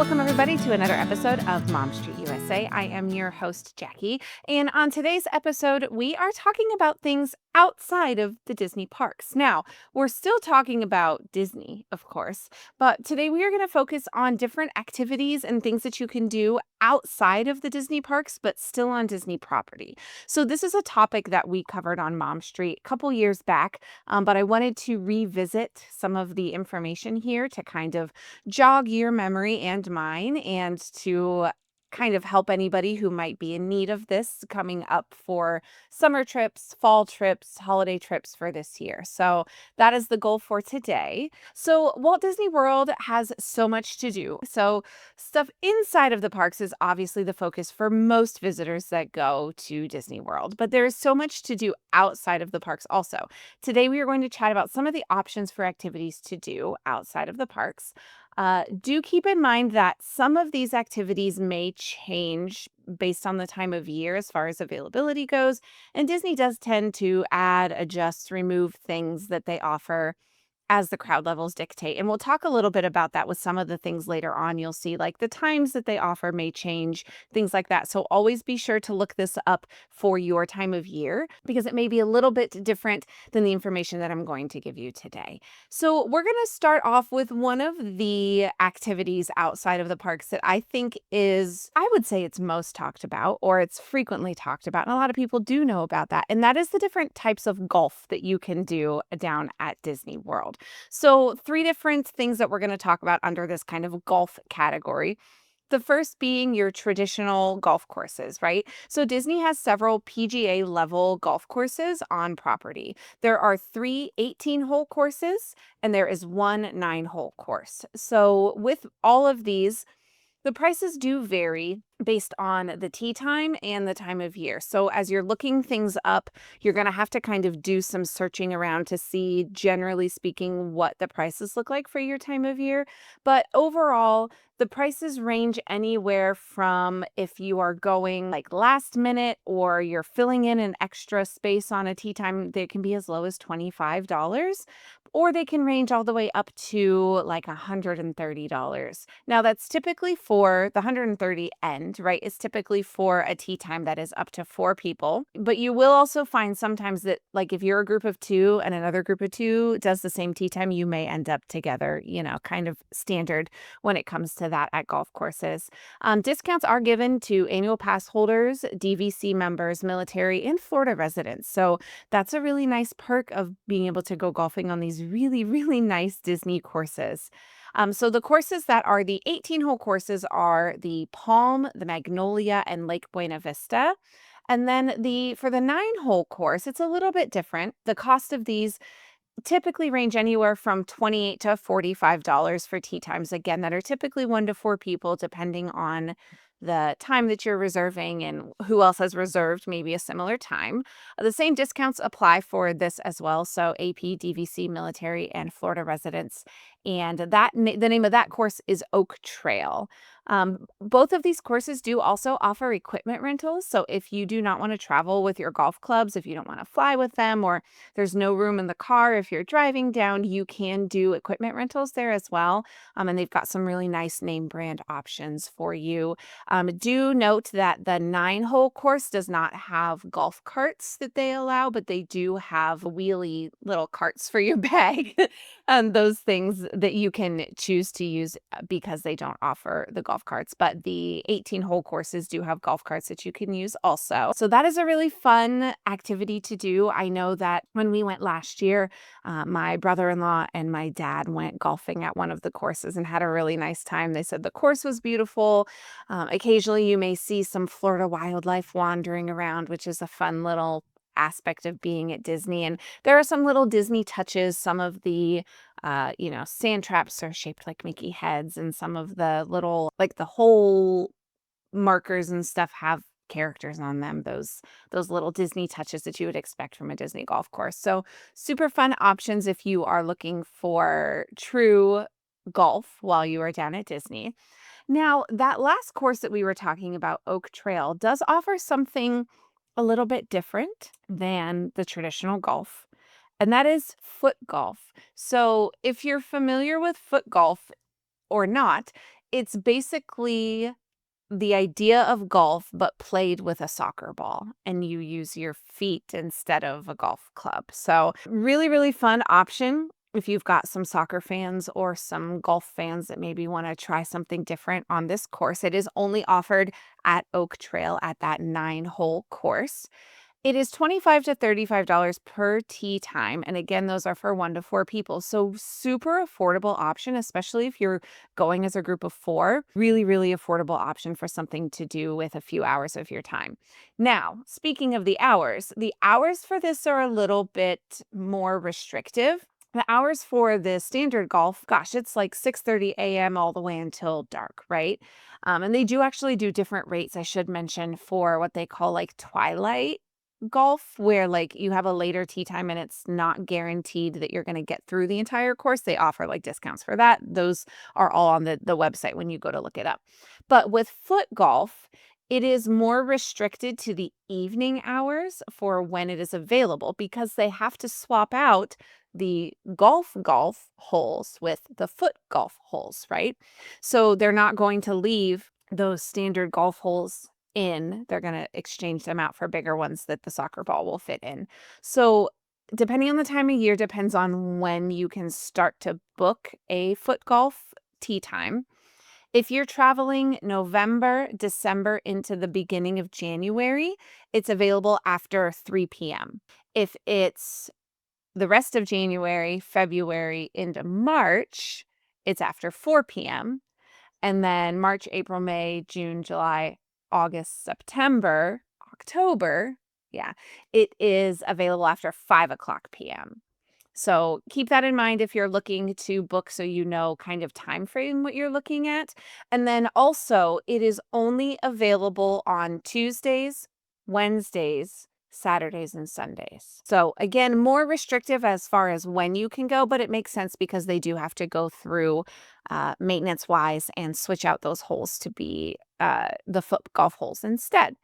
Welcome everybody to another episode of Mom Street USA. I am your host, Jackie. And on today's episode, we are talking about things outside of the Disney parks. Now, we're still talking about Disney, of course, but today we are going to focus on different activities and things that you can do outside of the Disney parks, but still on Disney property. So this is a topic that we covered on Mom Street a couple years back, but I wanted to revisit some of the information here to kind of jog your memory and mine and to kind of help anybody who might be in need of this coming up for summer trips, fall trips, holiday trips for this year. So that is the goal for today. So Walt Disney World has so much to do. So stuff inside of the parks is obviously the focus for most visitors that go to Disney World, but there is so much to do outside of the parks also. Today we are going to chat about some of the options for activities to do outside of the parks. Do keep in mind that some of these activities may change based on the time of year as far as availability goes. And Disney does tend to add, adjust, remove things that they offer as the crowd levels dictate. And we'll talk a little bit about that with some of the things later on. You'll see like the times that they offer may change, things like that. So always be sure to look this up for your time of year because it may be a little bit different than the information that I'm going to give you today. So we're going to start off with one of the activities outside of the parks that I think is, I would say it's most talked about or it's frequently talked about. And a lot of people do know about that. And that is the different types of golf that you can do down at Disney World. So 3 different things that we're going to talk about under this kind of golf category. The first being your traditional golf courses, right? So Disney has several PGA level golf courses on property. There are 3 18-hole courses and there is 1 9-hole course. So with all of these, the prices do vary based on the tee time and the time of year. So as you're looking things up, you're going to have to kind of do some searching around to see, generally speaking, what the prices look like for your time of year. But overall, the prices range anywhere from if you are going like last minute or you're filling in an extra space on a tee time, they can be as low as $25, or they can range all the way up to like $130. Now that's typically for the 130 end, right? It's typically for a tea time that is up to 4 people. But you will also find sometimes that like if you're a group of 2 and another group of 2 does the same tea time, you may end up together, kind of standard when it comes to that at golf courses. Discounts are given to annual pass holders, DVC members, military, and Florida residents. So that's a really nice perk of being able to go golfing on these really, really nice Disney courses. So the courses that are the 18-hole courses are the Palm, the Magnolia, and Lake Buena Vista. And then for the 9-hole course, it's a little bit different. The cost of these typically range anywhere from $28 to $45 for tee times, again, that are typically 1 to 4 people, depending on the time that you're reserving and who else has reserved maybe a similar time. The same discounts apply for this as well. So AP, DVC, military, and Florida residents. And the name of that course is Oak Trail. Both of these courses do also offer equipment rentals. So if you do not want to travel with your golf clubs, if you don't want to fly with them, or there's no room in the car, if you're driving down, you can do equipment rentals there as well. And they've got some really nice name brand options for you. Do note that the 9-hole course does not have golf carts that they allow, but they do have wheelie little carts for your bag. And those things that you can choose to use because they don't offer the golf carts. But the 18-hole courses do have golf carts that you can use also. So that is a really fun activity to do. I know that when we went last year, my brother-in-law and my dad went golfing at one of the courses and had a really nice time. They said the course was beautiful. Occasionally you may see some Florida wildlife wandering around, which is a fun little aspect of being at Disney. And there are some little Disney touches. Some of the, sand traps are shaped like Mickey heads, and some of the little, like the hole markers and stuff have characters on them, those little Disney touches that you would expect from a Disney golf course. So super fun options if you are looking for true golf while you are down at Disney. Now, that last course that we were talking about, Oak Trail, does offer something a little bit different than the traditional golf, and that is foot golf. So if you're familiar with foot golf or not, It's basically the idea of golf, but played with a soccer ball, and you use your feet instead of a golf club. So, really, really fun option if you've got some soccer fans or some golf fans that maybe want to try something different on this course. It is only offered at Oak Trail at that 9-hole course. It is $25 to $35 per tee time, and again, those are for 1 to 4 people, so super affordable option, especially if you're going as a group of 4. Really, really affordable option for something to do with a few hours of your time. Now, speaking of the hours for this are a little bit more restrictive. The hours for the standard golf, gosh, it's like 6:30 AM all the way until dark, right? And they do actually do different rates, I should mention, for what they call, like, twilight golf, where, like, you have a later tee time and it's not guaranteed that you're gonna get through the entire course. They offer, like, discounts for that. Those are all on the website when you go to look it up. But with foot golf, it is more restricted to the evening hours for when it is available because they have to swap out the golf holes with the foot golf holes, right? So they're not going to leave those standard golf holes in. They're going to exchange them out for bigger ones that the soccer ball will fit in. So depending on the time of year, depends on when you can start to book a foot golf tee time. If you're traveling November, December into the beginning of January, it's available after 3 p.m. If it's the rest of January, February into March, it's after 4 p.m. And then March, April, May, June, July, August, September, October, yeah, it is available after 5 o'clock p.m. So keep that in mind if you're looking to book so you know kind of time frame what you're looking at. And then also, it is only available on Tuesdays, Wednesdays, Saturdays, and Sundays. So again, more restrictive as far as when you can go, but it makes sense because they do have to go through maintenance wise and switch out those holes to be the foot golf holes instead.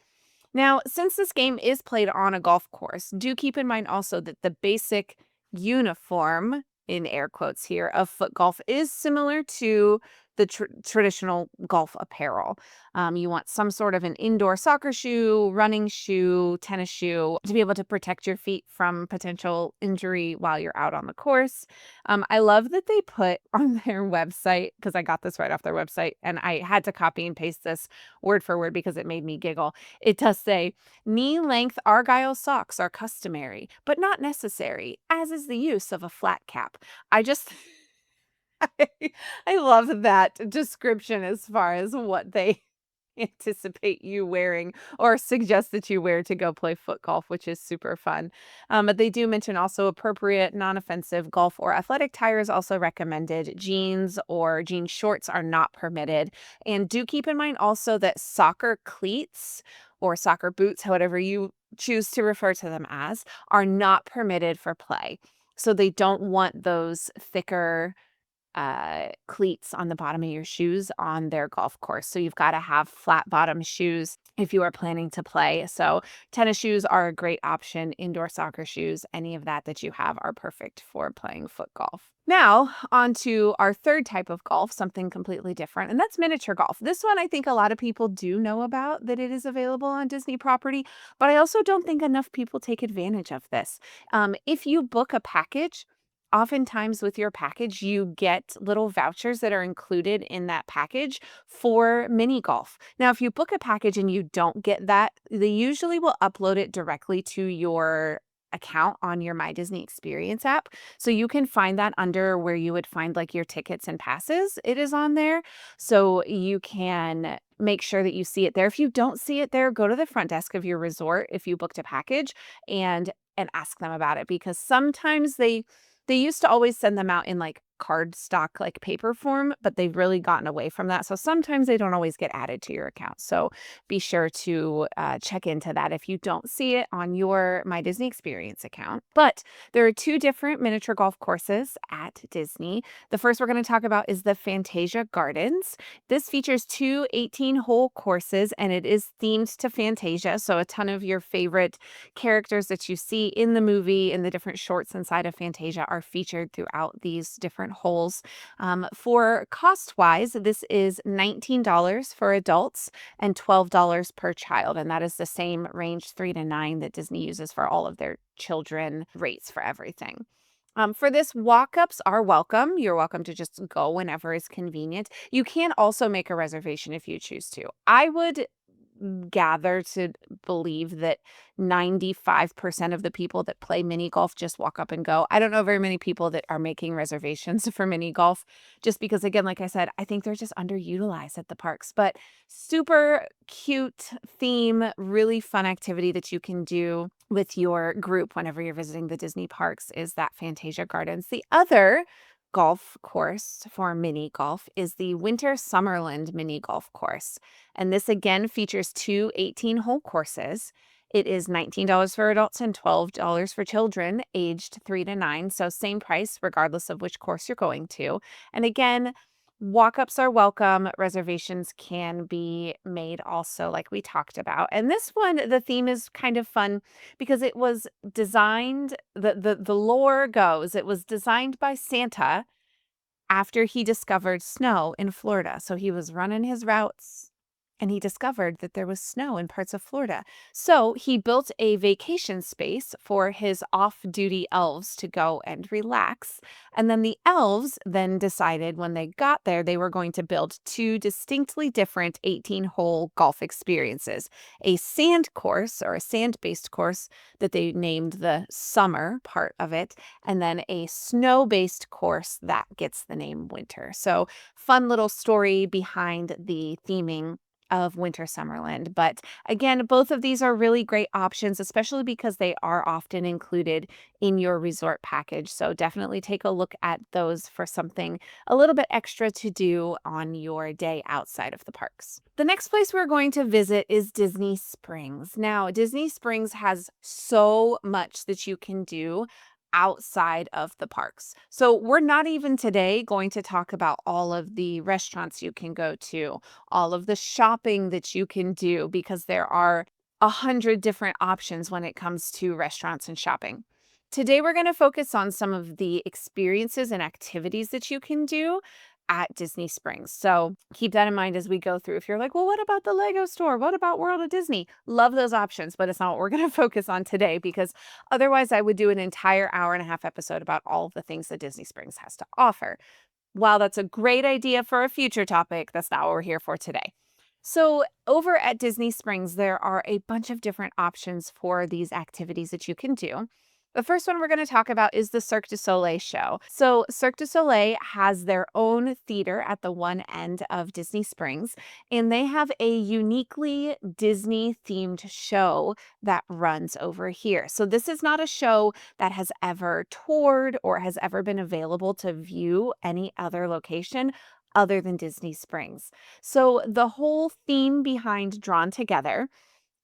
Now, since this game is played on a golf course, do keep in mind also that the basic uniform, in air quotes here, of foot golf is similar to the traditional golf apparel. You want some sort of an indoor soccer shoe, running shoe, tennis shoe to be able to protect your feet from potential injury while you're out on the course. I love that they put on their website, because I got this right off their website and I had to copy and paste this word for word because it made me giggle. It does say, knee-length argyle socks are customary, but not necessary, as is the use of a flat cap. I just I I love that description as far as what they anticipate you wearing or suggest that you wear to go play foot golf, which is super fun. But they do mention also appropriate, non-offensive golf or athletic attire is also recommended. Jeans or jean shorts are not permitted. And do keep in mind also that soccer cleats or soccer boots, however you choose to refer to them as, are not permitted for play. So they don't want those thicker cleats on the bottom of your shoes on their golf course. So you've got to have flat bottom shoes if you are planning to play. So tennis shoes are a great option. Indoor soccer shoes, any of that you have are perfect for playing foot golf. Now, on to our third type of golf, something completely different, and that's miniature golf. This one I think a lot of people do know about that it is available on Disney property, but I also don't think enough people take advantage of this. If you book a package, oftentimes with your package, you get little vouchers that are included in that package for mini golf. Now, if you book a package and you don't get that, they usually will upload it directly to your account on your My Disney Experience app. So you can find that under where you would find like your tickets and passes. It is on there. So you can make sure that you see it there. If you don't see it there, go to the front desk of your resort if you booked a package and ask them about it, because sometimes they used to always send them out in, like, card stock, like, paper form, but they've really gotten away from that, so sometimes they don't always get added to your account, so be sure to, check into that if you don't see it on your My Disney Experience account. But there are 2 different miniature golf courses at Disney. The first we're gonna talk about is the Fantasia Gardens. This features 2 18-hole courses, and it is themed to Fantasia, so a ton of your favorite characters that you see in the movie, and the different shorts inside of Fantasia are featured throughout these different different holes. For cost wise, this is $19 for adults and $12 per child. And that is the same range 3 to 9 that Disney uses for all of their children rates for everything. For this, walk ups are welcome. You're welcome to just go whenever is convenient. You can also make a reservation if you choose to. I would gather to believe that 95% of the people that play mini golf just walk up and go. I don't know very many people that are making reservations for mini golf just because, again, like I said, I think they're just underutilized at the parks. But super cute theme, really fun activity that you can do with your group whenever you're visiting the Disney parks is that Fantasia Gardens. The other golf course for mini golf is the Winter Summerland mini golf course. And this again features two 18-hole courses. It is $19 for adults and $12 for children aged 3 to 9. So same price regardless of which course you're going to. And again, walk-ups are welcome. Reservations can be made also, like we talked about. And this one, the theme is kind of fun because it was designed, the lore goes, it was designed by Santa after he discovered snow in Florida. So he was running his routes and he discovered that there was snow in parts of Florida. So he built a vacation space for his off-duty elves to go and relax. And then the elves then decided when they got there, they were going to build two distinctly different 18-hole golf experiences. A sand course or a sand-based course that they named the summer part of it, and then a snow-based course that gets the name winter. So fun little story behind the theming of Winter Summerland. But again, both of these are really great options, especially because they are often included in your resort package. So definitely take a look at those for something a little bit extra to do on your day outside of the parks. The next place we're going to visit is Disney Springs. Now, Disney Springs has so much that you can do outside of the parks. So we're not even today going to talk about all of the restaurants you can go to, all of the shopping that you can do, because there are 100 different options when it comes to restaurants and shopping. Today, we're going to focus on some of the experiences and activities that you can do at Disney Springs. So keep that in mind as we go through. If you're like, well, what about the Lego store? What about World of Disney? Love those options, but it's not what we're going to focus on today because otherwise I would do an entire hour-and-a-half episode about all of the things that Disney Springs has to offer. While that's a great idea for a future topic, that's not what we're here for today. So over at Disney Springs, there are a bunch of different options for these activities that you can do. The first one we're going to talk about is the Cirque du Soleil show. So Cirque du Soleil has their own theater at the one end of Disney Springs, and they have a uniquely Disney-themed show that runs over here. So this is not a show that has ever toured or has ever been available to view any other location other than Disney Springs. So the whole theme behind Drawn Together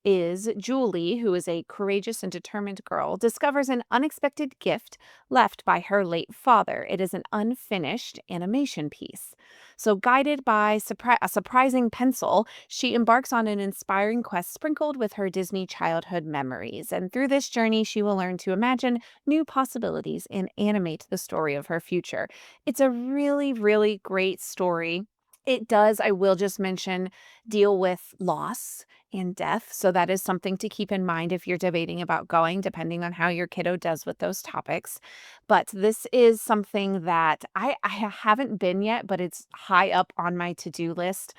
is Julie, who is a courageous and determined girl, discovers an unexpected gift left by her late father. It is an unfinished animation piece. So, guided by a surprising pencil, she embarks on an inspiring quest sprinkled with her Disney childhood memories. And through this journey, she will learn to imagine new possibilities and animate the story of her future. It's a really, really great story. It does, I will just mention, deal with loss and death. So that is something to keep in mind if you're debating about going, depending on how your kiddo does with those topics. But this is something that I haven't been yet, but it's high up on my to-do list.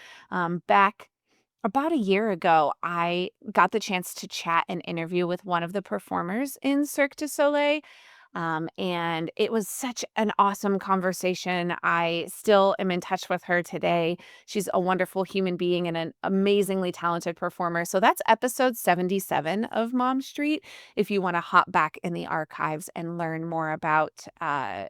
Back about a year ago, I got the chance to chat and interview with one of the performers in Cirque du Soleil. And it was such an awesome conversation. I still am in touch with her today. She's a wonderful human being and an amazingly talented performer. So that's episode 77 of Mom Street. If you want to hop back in the archives and learn more about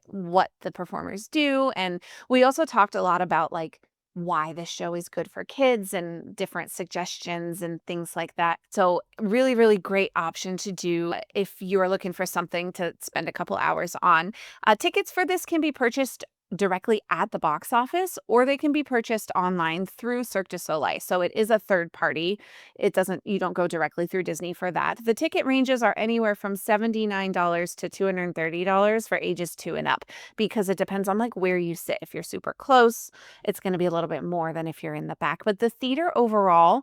what the performers do. And we also talked a lot about like why this show is good for kids and different suggestions and things like that. So really, really great option to do if you are looking for something to spend a couple hours on. Tickets for this can be purchased directly at the box office, or they can be purchased online through Cirque du Soleil. So it is a third party. You don't go directly through Disney for that. The ticket ranges are anywhere from $79 to $230 for ages 2 and up, because it depends on like where you sit. If you're super close, it's going to be a little bit more than if you're in the back. But the theater overall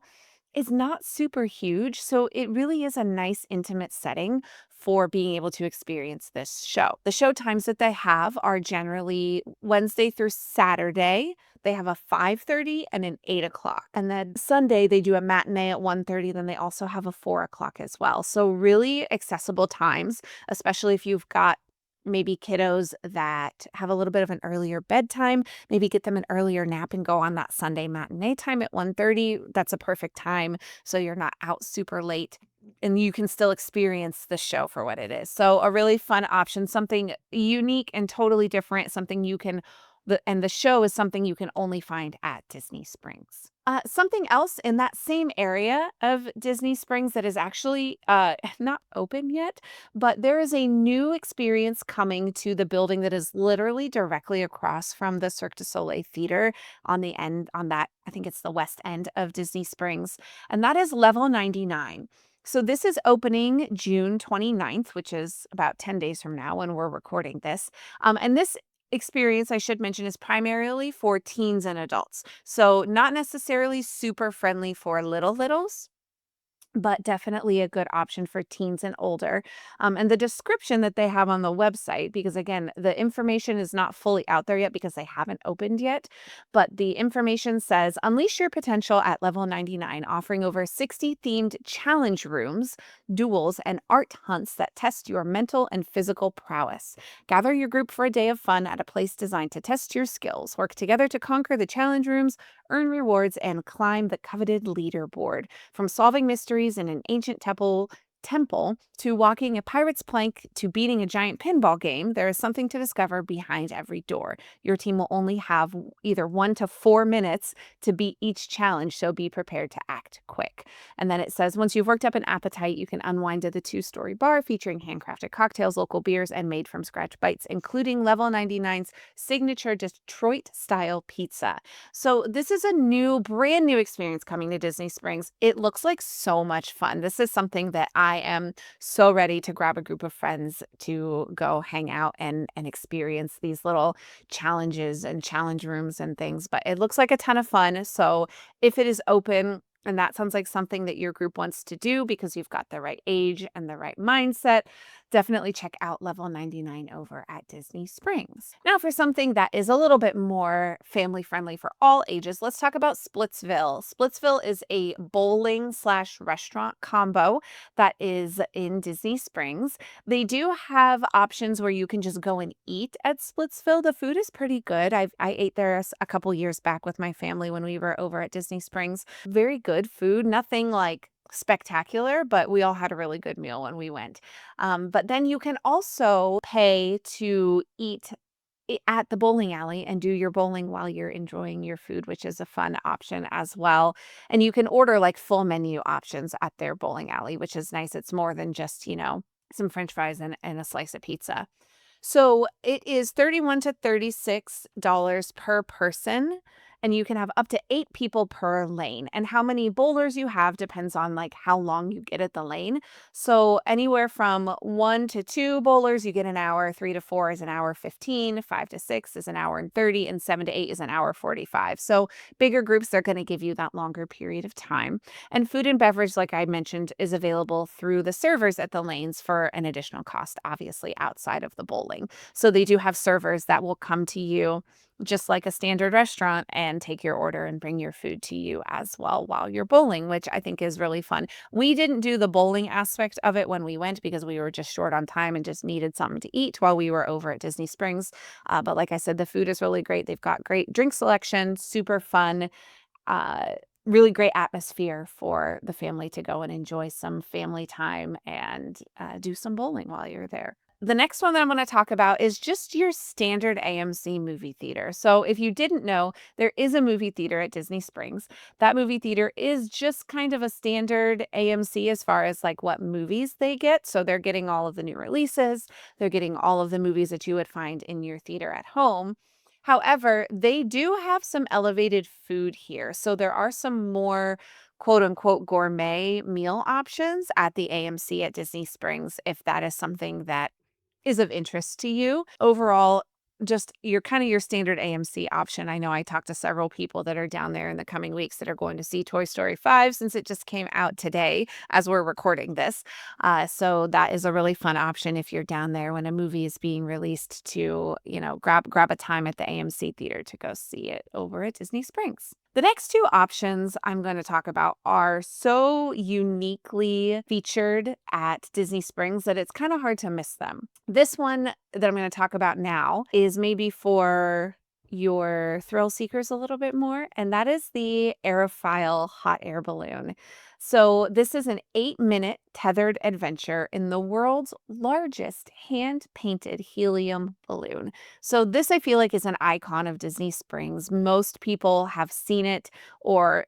is not super huge, so it really is a nice intimate setting for being able to experience this show. The show times that they have are generally Wednesday through Saturday. They have a 5:30 and an 8 o'clock. And then Sunday they do a matinee at 1:30. Then they also have a 4 o'clock as well. So really accessible times, especially if you've got maybe kiddos that have a little bit of an earlier bedtime. Maybe get them an earlier nap and go on that Sunday matinee time at 1:30. That's a perfect time, so you're not out super late and you can still experience the show for what it is. So a really fun option, something unique and totally different, something you can and the show is something you can only find at Disney Springs. Something else in that same area of Disney Springs that is actually not open yet, but there is a new experience coming to the building that is literally directly across from the Cirque du Soleil Theater on the end, on that, I think it's the west end of Disney Springs, and that is Level 99. So this is opening June 29th, which is about 10 days from now when we're recording this. And this experience, I should mention, is primarily for teens and adults. So not necessarily super friendly for littles, but definitely a good option for teens and older. And the description that they have on the website, because again, the information is not fully out there yet because they haven't opened yet, but the information says unleash your potential at level 99, offering over 60 themed challenge rooms, duels, and art hunts that test your mental and physical prowess. Gather your group for a day of fun at a place designed to test your skills. Work together to conquer the challenge rooms, earn rewards, and climb the coveted leaderboard. From solving mysteries in an ancient temple to walking a pirate's plank to beating a giant pinball game, there is something to discover behind every door. Your team will only have either 1 to 4 minutes to beat each challenge, so be prepared to act quick. And then it says once you've worked up an appetite, you can unwind at the two-story bar featuring handcrafted cocktails, local beers, and made from scratch bites, including Level 99's signature Detroit style pizza. So this is a brand new experience coming to Disney Springs. It looks like so much fun. This is something that I am so ready to grab a group of friends to go hang out and experience these little challenges and challenge rooms and things. But it looks like a ton of fun. So if it is open, and that sounds like something that your group wants to do because you've got the right age and the right mindset, definitely check out Level 99 over at Disney Springs. Now, for something that is a little bit more family friendly for all ages, let's talk about Splitsville. Splitsville is a bowling slash restaurant combo that is in Disney Springs. They do have options where you can just go and eat at Splitsville. The food is pretty good. I ate there a couple years back with my family when we were over at Disney Springs. Very good food, nothing like spectacular, but we all had a really good meal when we went. But then you can also pay to eat at the bowling alley and do your bowling while you're enjoying your food, which is a fun option as well. And you can order like full menu options at their bowling alley, which is nice. It's more than just, some french fries and a slice of pizza. So it is $31 to $36 per person, and you can have up to 8 people per lane. And how many bowlers you have depends on like how long you get at the lane. So anywhere from 1 to 2 bowlers, you get an hour. 3 to 4 is an hour 15. 5 to 6 is an hour and 30, and 7 to 8 is an hour 45. So bigger groups, they're going to give you that longer period of time. And food and beverage, like I mentioned, is available through the servers at the lanes for an additional cost, obviously outside of the bowling. So they do have servers that will come to you just like a standard restaurant and take your order and bring your food to you as well while you're bowling, which I think is really fun. We didn't do the bowling aspect of it when we went because we were just short on time and just needed something to eat while we were over at Disney Springs. But like I said, the food is really great. They've got great drink selection, super fun. Uh, Really great atmosphere for the family to go and enjoy some family time and do some bowling while you're there. The next one that I'm going to talk about is just your standard AMC movie theater. So if you didn't know, there is a movie theater at Disney Springs. That movie theater is just kind of a standard AMC as far as like what movies they get. So they're getting all of the new releases. They're getting all of the movies that you would find in your theater at home. However, they do have some elevated food here. So there are some more quote unquote gourmet meal options at the AMC at Disney Springs if that is something that is of interest to you. Overall, just your kind of your standard AMC option. I know I talked to several people that are down there in the coming weeks that are going to see Toy Story 5 since it just came out today as we're recording this. So that is a really fun option if you're down there when a movie is being released to, grab a time at the AMC theater to go see it over at Disney Springs. The next two options I'm going to talk about are so uniquely featured at Disney Springs that it's kind of hard to miss them. This one that I'm going to talk about now is maybe for your thrill seekers a little bit more, and that is the Aerophile hot air balloon. So, this is an 8-minute tethered adventure in the world's largest hand painted helium balloon. So, this I feel like is an icon of Disney Springs. Most people have seen it, or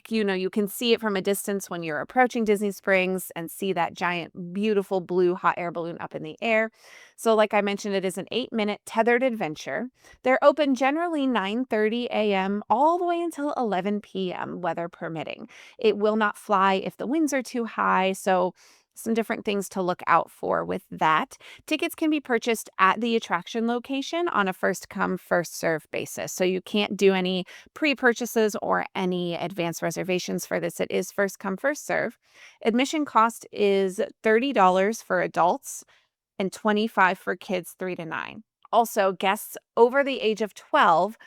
you can see it from a distance when you're approaching Disney Springs and see that giant, beautiful blue hot air balloon up in the air. So, like I mentioned, it is an 8-minute tethered adventure. They're open generally 9:30 a.m. all the way until 11 p.m., weather permitting. It will not fly if the winds are too high. So, some different things to look out for with that. Tickets can be purchased at the attraction location on a first come, first serve basis. So, you can't do any pre purchases or any advance reservations for this. It is first come, first serve. Admission cost is $30 for adults and 25 for kids 3 to 9. Also, guests over the age of 12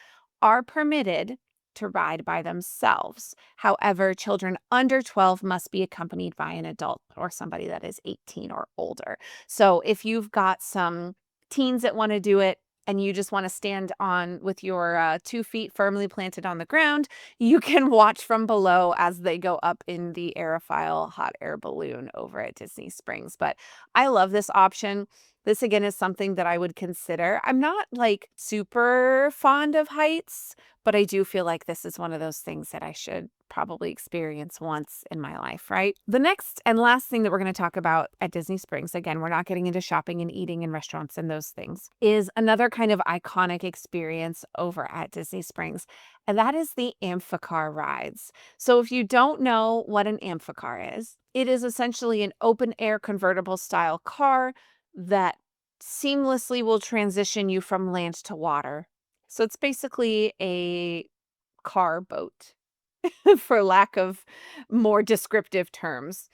are permitted to ride by themselves. However, children under 12 must be accompanied by an adult or somebody that is 18 or older. So if you've got some teens that want to do it and you just want to stand on with your 2 feet firmly planted on the ground, you can watch from below as they go up in the Aerophile hot air balloon over at Disney Springs. But I love this option. This again is something that I would consider. I'm not like super fond of heights, but I do feel like this is one of those things that I should probably experience once in my life, right? The next and last thing that we're going to talk about at Disney Springs, again, we're not getting into shopping and eating in restaurants and those things, is another kind of iconic experience over at Disney Springs, and that is the Amphicar rides. So if you don't know what an Amphicar is, it is essentially an open air convertible style car that seamlessly will transition you from land to water. So it's basically a car boat, for lack of more descriptive terms.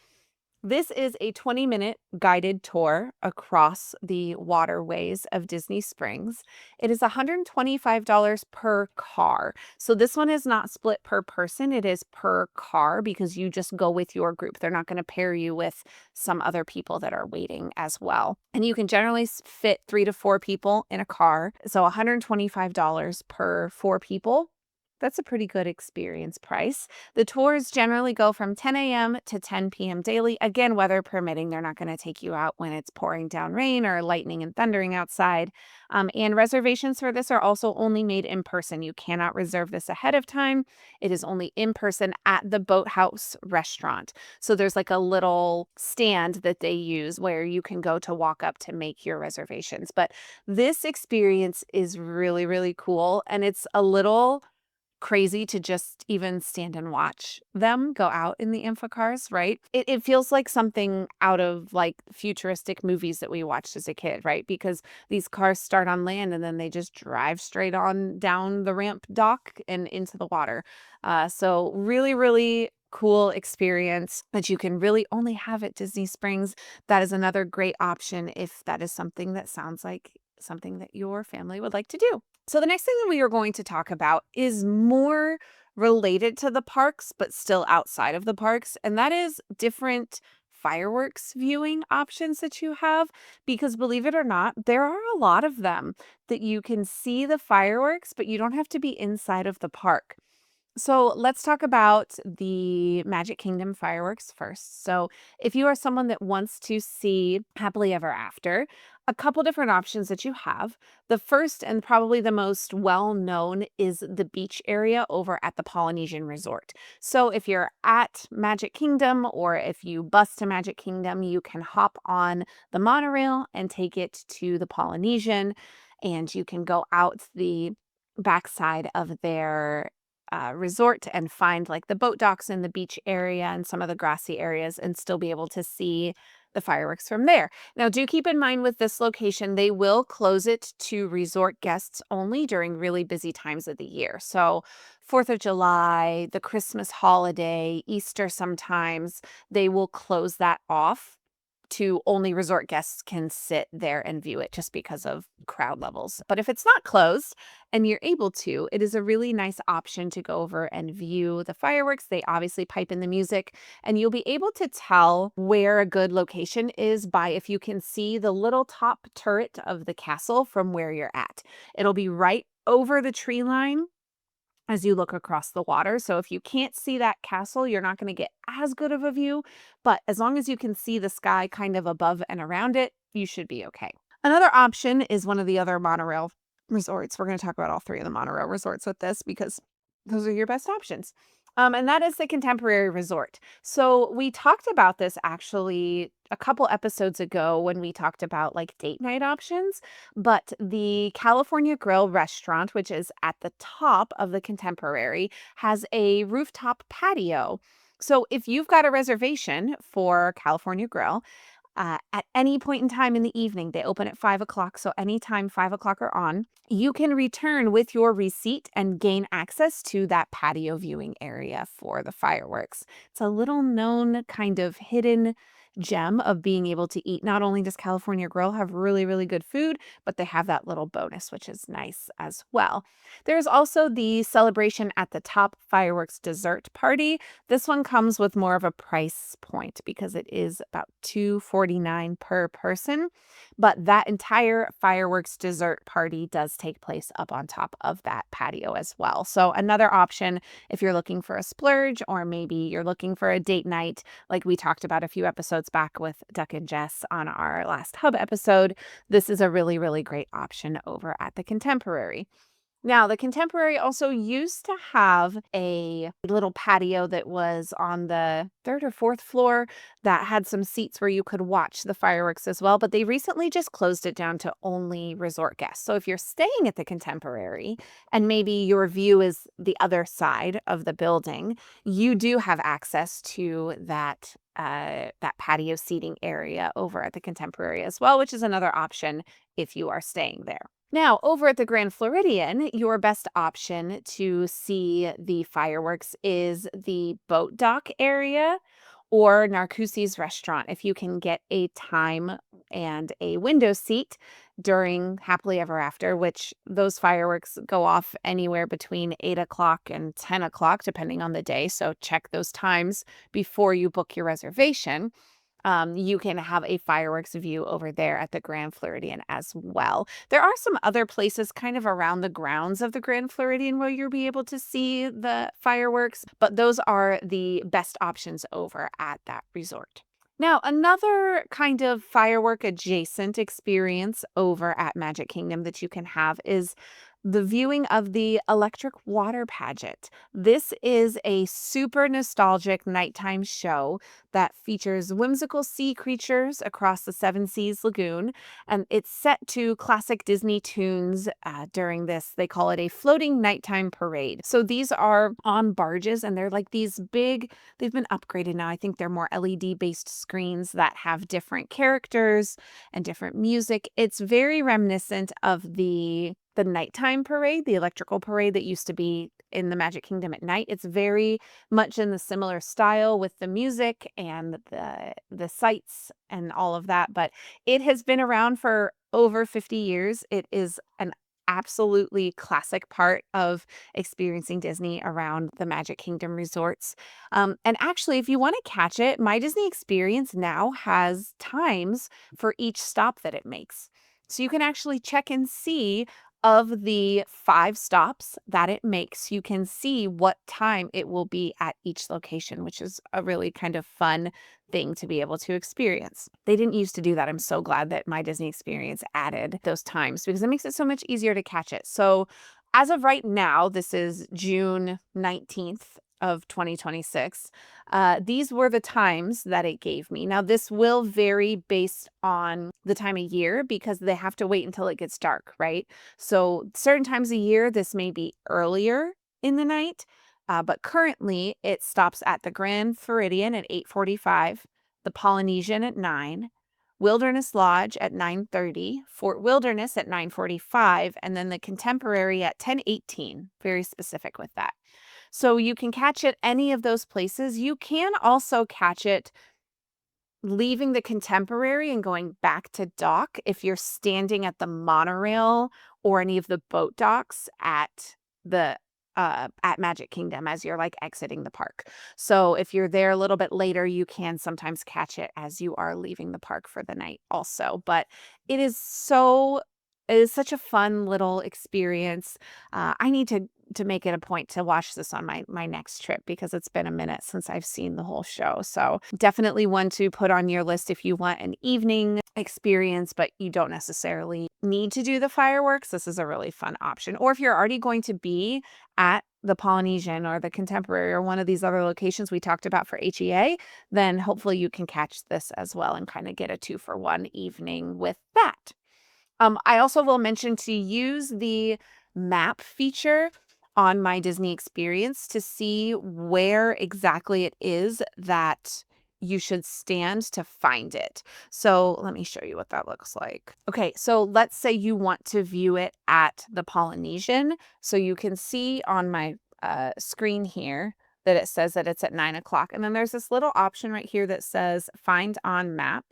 This is a 20-minute guided tour across the waterways of Disney Springs. It is $125 per car. So this one is not split per person, it is per car because you just go with your group. They're not going to pair you with some other people that are waiting as well. And you can generally fit 3 to 4 people in a car. So $125 per 4 people. That's a pretty good experience price. The tours generally go from 10 a.m. to 10 p.m. daily. Again, weather permitting, they're not going to take you out when it's pouring down rain or lightning and thundering outside. And reservations for this are also only made in person. You cannot reserve this ahead of time. It is only in person at the Boathouse restaurant. So there's like a little stand that they use where you can go to walk up to make your reservations. But this experience is really, really cool. And it's a little crazy to just even stand and watch them go out in the amphicars, right? It feels like something out of like futuristic movies that we watched as a kid, right? Because these cars start on land and then they just drive straight on down the ramp dock and into the water. So really, really cool experience that you can really only have at Disney Springs. That is another great option if that is something that sounds like something that your family would like to do. So the next thing that we are going to talk about is more related to the parks, but still outside of the parks, and that is different fireworks viewing options that you have, because believe it or not, there are a lot of them that you can see the fireworks, but you don't have to be inside of the park. So let's talk about the Magic Kingdom fireworks first. So if you are someone that wants to see Happily Ever After, a couple different options that you have. The first and probably the most well known is the beach area over at the Polynesian Resort. So if you're at Magic Kingdom or if you bus to Magic Kingdom, you can hop on the monorail and take it to the Polynesian, and you can go out the backside of their resort and find like the boat docks and the beach area and some of the grassy areas and still be able to see the fireworks from there. Now, do keep in mind with this location, they will close it to resort guests only during really busy times of the year. So, 4th of July, the Christmas holiday, Easter sometimes, they will close that off to only resort guests can sit there and view it just because of crowd levels. But if it's not closed and you're able to, it is a really nice option to go over and view the fireworks. They obviously pipe in the music, and you'll be able to tell where a good location is by if you can see the little top turret of the castle from where you're at. It'll be right over the tree line as you look across the water. So if you can't see that castle, you're not going to get as good of a view. But as long as you can see the sky kind of above and around it, you should be okay. Another option is one of the other monorail resorts. We're going to talk about all three of the monorail resorts with this because those are your best options. And that is the Contemporary Resort. So we talked about this actually a couple episodes ago when we talked about like date night options. But the California Grill restaurant, which is at the top of the Contemporary, has a rooftop patio. So if you've got a reservation for California Grill, at any point in time in the evening, they open at 5 o'clock. So anytime 5 o'clock or on, you can return with your receipt and gain access to that patio viewing area for the fireworks. It's a little known kind of hidden gem of being able to eat. Not only does California Grill have really, really good food, but they have that little bonus, which is nice as well. There's also the Celebration at the Top fireworks dessert party. This one comes with more of a price point because it is about $249 per person, but that entire fireworks dessert party does take place up on top of that patio as well. So another option if you're looking for a splurge or maybe you're looking for a date night like we talked about a few episodes back with Duck and Jess on our last hub episode, this is a really, really great option over at the Contemporary. Now, the Contemporary also used to have a little patio that was on the third or fourth floor that had some seats where you could watch the fireworks as well, but they recently just closed it down to only resort guests. So if you're staying at the Contemporary and maybe your view is the other side of the building, you do have access to that patio seating area over at the Contemporary as well, which is another option if you are staying there. Now, over at the Grand Floridian, your best option to see the fireworks is the boat dock area or Narcoossee's restaurant if you can get a time and a window seat during Happily Ever After, which those fireworks go off anywhere between 8 o'clock and 10 o'clock, depending on the day. So check those times before you book your reservation. You can have a fireworks view over there at the Grand Floridian as well. There are some other places kind of around the grounds of the Grand Floridian where you'll be able to see the fireworks, but those are the best options over at that resort. Now, another kind of firework adjacent experience over at Magic Kingdom that you can have is the viewing of the electric water pageant. This is a super nostalgic nighttime show that features whimsical sea creatures across the Seven Seas Lagoon, and it's set to classic Disney tunes during this. They call it a floating nighttime parade. So these are on barges, and they're like these big, they've been upgraded now. I think they're more LED based screens that have different characters and different music. It's very reminiscent of the nighttime parade, the electrical parade that used to be in the Magic Kingdom at night. It's very much in the similar style with the music and the sights and all of that, but it has been around for over 50 years. It is an absolutely classic part of experiencing Disney around the Magic Kingdom resorts. And actually, if you want to catch it, My Disney Experience now has times for each stop that it makes. So you can actually check and see of the 5 stops that it makes, you can see what time it will be at each location, which is a really kind of fun thing to be able to experience. They didn't used to do that. I'm so glad that My Disney Experience added those times because it makes it so much easier to catch it. So as of right now, this is June 19th of 2026. These were the times that it gave me. Now, this will vary based on the time of year because they have to wait until it gets dark, right? So certain times of year, this may be earlier in the night, but currently it stops at the Grand Floridian at 8:45, the Polynesian at 9, Wilderness Lodge at 9:30, Fort Wilderness at 9:45, and then the Contemporary at 10:18. Very specific with that. So you can catch it any of those places. You can also catch it leaving the Contemporary and going back to dock if you're standing at the monorail or any of the boat docks the at Magic Kingdom as you're, like, exiting the park. So if you're there a little bit later, you can sometimes catch it as you are leaving the park for the night also, but it is such a fun little experience. I need to make it a point to watch this on my next trip because it's been a minute since I've seen the whole show. So definitely one to put on your list if you want an evening experience, but you don't necessarily need to do the fireworks. This is a really fun option. Or if you're already going to be at the Polynesian or the Contemporary or one of these other locations we talked about for HEA, then hopefully you can catch this as well and kind of get a 2-for-1 evening with that. I also will mention to use the map feature on my Disney experience to see where exactly it is that you should stand to find it. So let me show you what that looks like. Okay, so let's say you want to view it at the Polynesian. So you can see on my screen here that it says that it's at 9 o'clock. And then there's this little option right here that says find on map.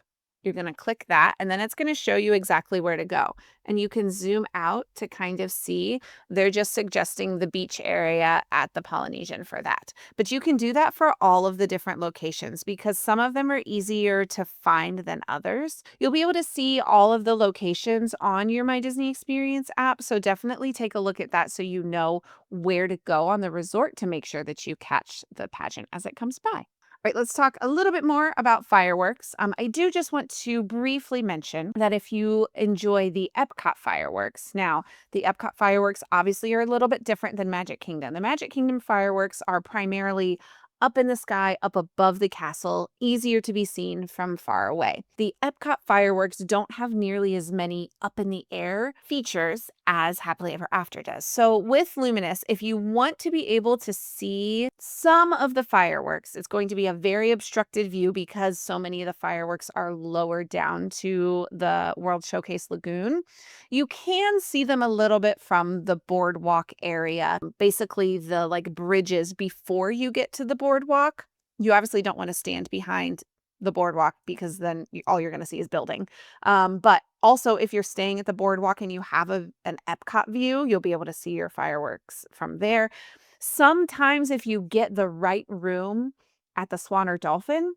You're going to click that, and then it's going to show you exactly where to go. And you can zoom out to kind of see. They're just suggesting the beach area at the Polynesian for that. But you can do that for all of the different locations because some of them are easier to find than others. You'll be able to see all of the locations on your My Disney Experience app. So definitely take a look at that so you know where to go on the resort to make sure that you catch the pageant as it comes by. All right, let's talk a little bit more about fireworks. I do just want to briefly mention that if you enjoy the Epcot fireworks, now the Epcot fireworks obviously are a little bit different than Magic Kingdom. The Magic Kingdom fireworks are primarily up in the sky, up above the castle, easier to be seen from far away. The Epcot fireworks don't have nearly as many up in the air features as Happily Ever After does. So with Luminous, if you want to be able to see some of the fireworks, it's going to be a very obstructed view because so many of the fireworks are lower down to the World Showcase Lagoon. You can see them a little bit from the boardwalk area, basically the like bridges before you get to the boardwalk. You obviously don't want to stand behind the boardwalk because then all you're going to see is building. But also, if you're staying at the boardwalk and you have an Epcot view, you'll be able to see your fireworks from there. Sometimes if you get the right room at the Swan or Dolphin,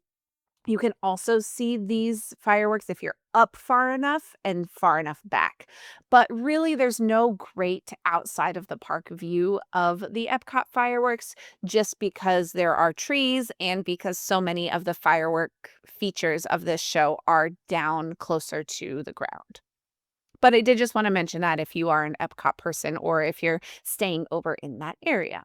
you can also see these fireworks if you're up far enough and far enough back. But really, there's no great outside of the park view of the Epcot fireworks just because there are trees and because so many of the firework features of this show are down closer to the ground. But I did just want to mention that if you are an Epcot person or if you're staying over in that area.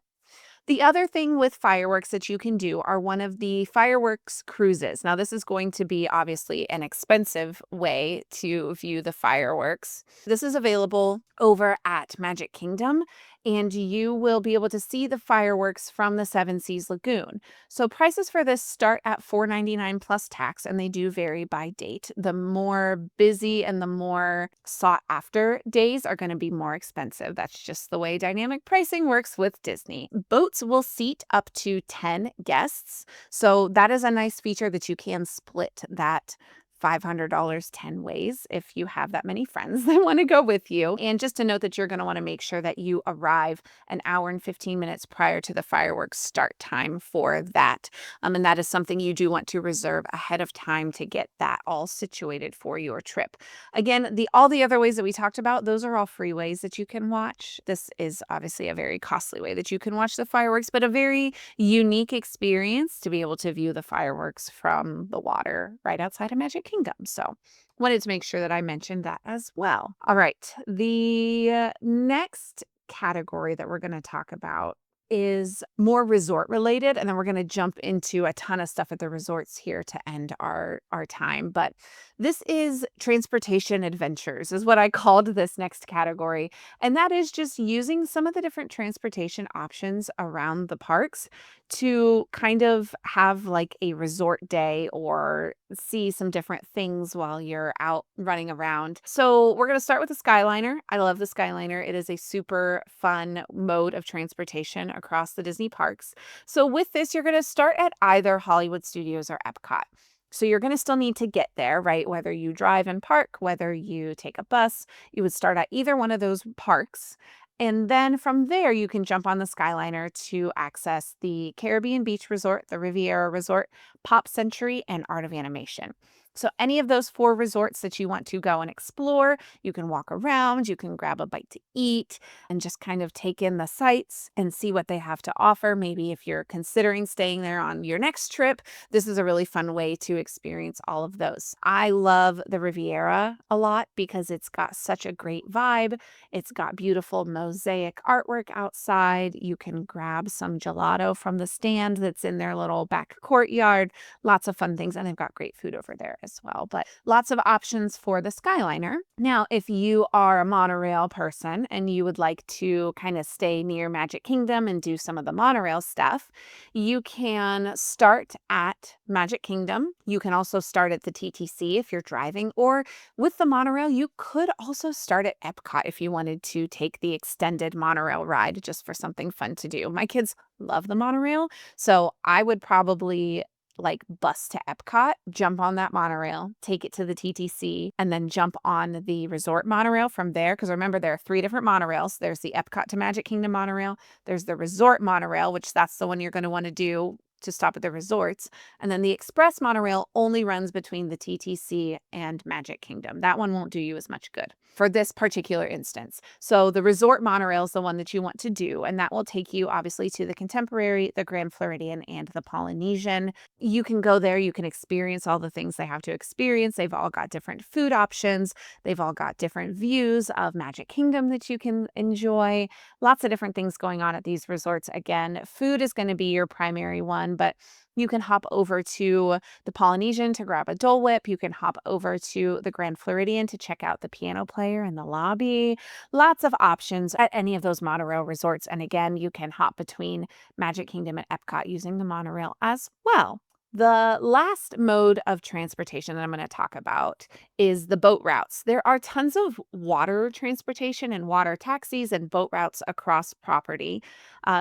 The other thing with fireworks that you can do are one of the fireworks cruises. Now, this is going to be obviously an expensive way to view the fireworks. This is available over at Magic Kingdom, and you will be able to see the fireworks from the Seven Seas Lagoon. So prices for this start at $4.99 plus tax, and they do vary by date. The more busy and the more sought after days are going to be more expensive. That's just the way dynamic pricing works with Disney. Boats will seat up to 10 guests. So that is a nice feature that you can split that $500 10 ways if you have that many friends that want to go with you. And just to note that you're going to want to make sure that you arrive an hour and 15 minutes prior to the fireworks start time for that. And that is something you do want to reserve ahead of time to get that all situated for your trip. Again, all the other ways that we talked about, those are all free ways that you can watch. This is obviously a very costly way that you can watch the fireworks, but a very unique experience to be able to view the fireworks from the water right outside of Magic Kingdom. So wanted to make sure that I mentioned that as well. All right. The next category that we're going to talk about is more resort related, and then we're going to jump into a ton of stuff at the resorts here to end our time. But this is transportation adventures is what I called this next category, and that is just using some of the different transportation options around the parks to kind of have like a resort day or see some different things while you're out running around. So, we're going to start with the Skyliner. I love the Skyliner. It is a super fun mode of transportation across the Disney parks. So, with this, you're going to start at either Hollywood Studios or Epcot. So, you're going to still need to get there, right? Whether you drive and park, whether you take a bus, you would start at either one of those parks. And then from there, you can jump on the Skyliner to access the Caribbean Beach Resort, the Riviera Resort, Pop Century, and Art of Animation. So, any of those four resorts that you want to go and explore, you can walk around, you can grab a bite to eat, and just kind of take in the sights and see what they have to offer. Maybe if you're considering staying there on your next trip, this is a really fun way to experience all of those. I love the Riviera a lot because it's got such a great vibe. It's got beautiful mosaic artwork outside. You can grab some gelato from the stand that's in their little back courtyard. Lots of fun things, and they've got great food over there as well. But lots of options for the Skyliner. Now, if you are a monorail person and you would like to kind of stay near Magic Kingdom and do some of the monorail stuff, you can start at Magic Kingdom. You can also start at the TTC if you're driving, or with the monorail, you could also start at Epcot if you wanted to take the extended monorail ride just for something fun to do. My kids love the monorail, so I would probably like bus to Epcot, jump on that monorail, take it to the TTC, and then jump on the resort monorail from there. Because remember, there are three different monorails. There's the Epcot to Magic Kingdom monorail. There's the resort monorail, which that's the one you're going to want to do to stop at the resorts. And then the express monorail only runs between the TTC and Magic Kingdom. That one won't do you as much good for this particular instance. So the resort monorail is the one that you want to do, and that will take you obviously to the Contemporary, the Grand Floridian, and the Polynesian. You can go there, you can experience all the things they have to experience. They've all got different food options. They've all got different views of Magic Kingdom that you can enjoy. Lots of different things going on at these resorts. Again, food is going to be your primary one, but you can hop over to the Polynesian to grab a Dole Whip. You can hop over to the Grand Floridian to check out the piano player in the lobby. Lots of options at any of those monorail resorts. And again, you can hop between Magic Kingdom and Epcot using the monorail as well. The last mode of transportation that I'm going to talk about is the boat routes. There are tons of water transportation and water taxis and boat routes across property.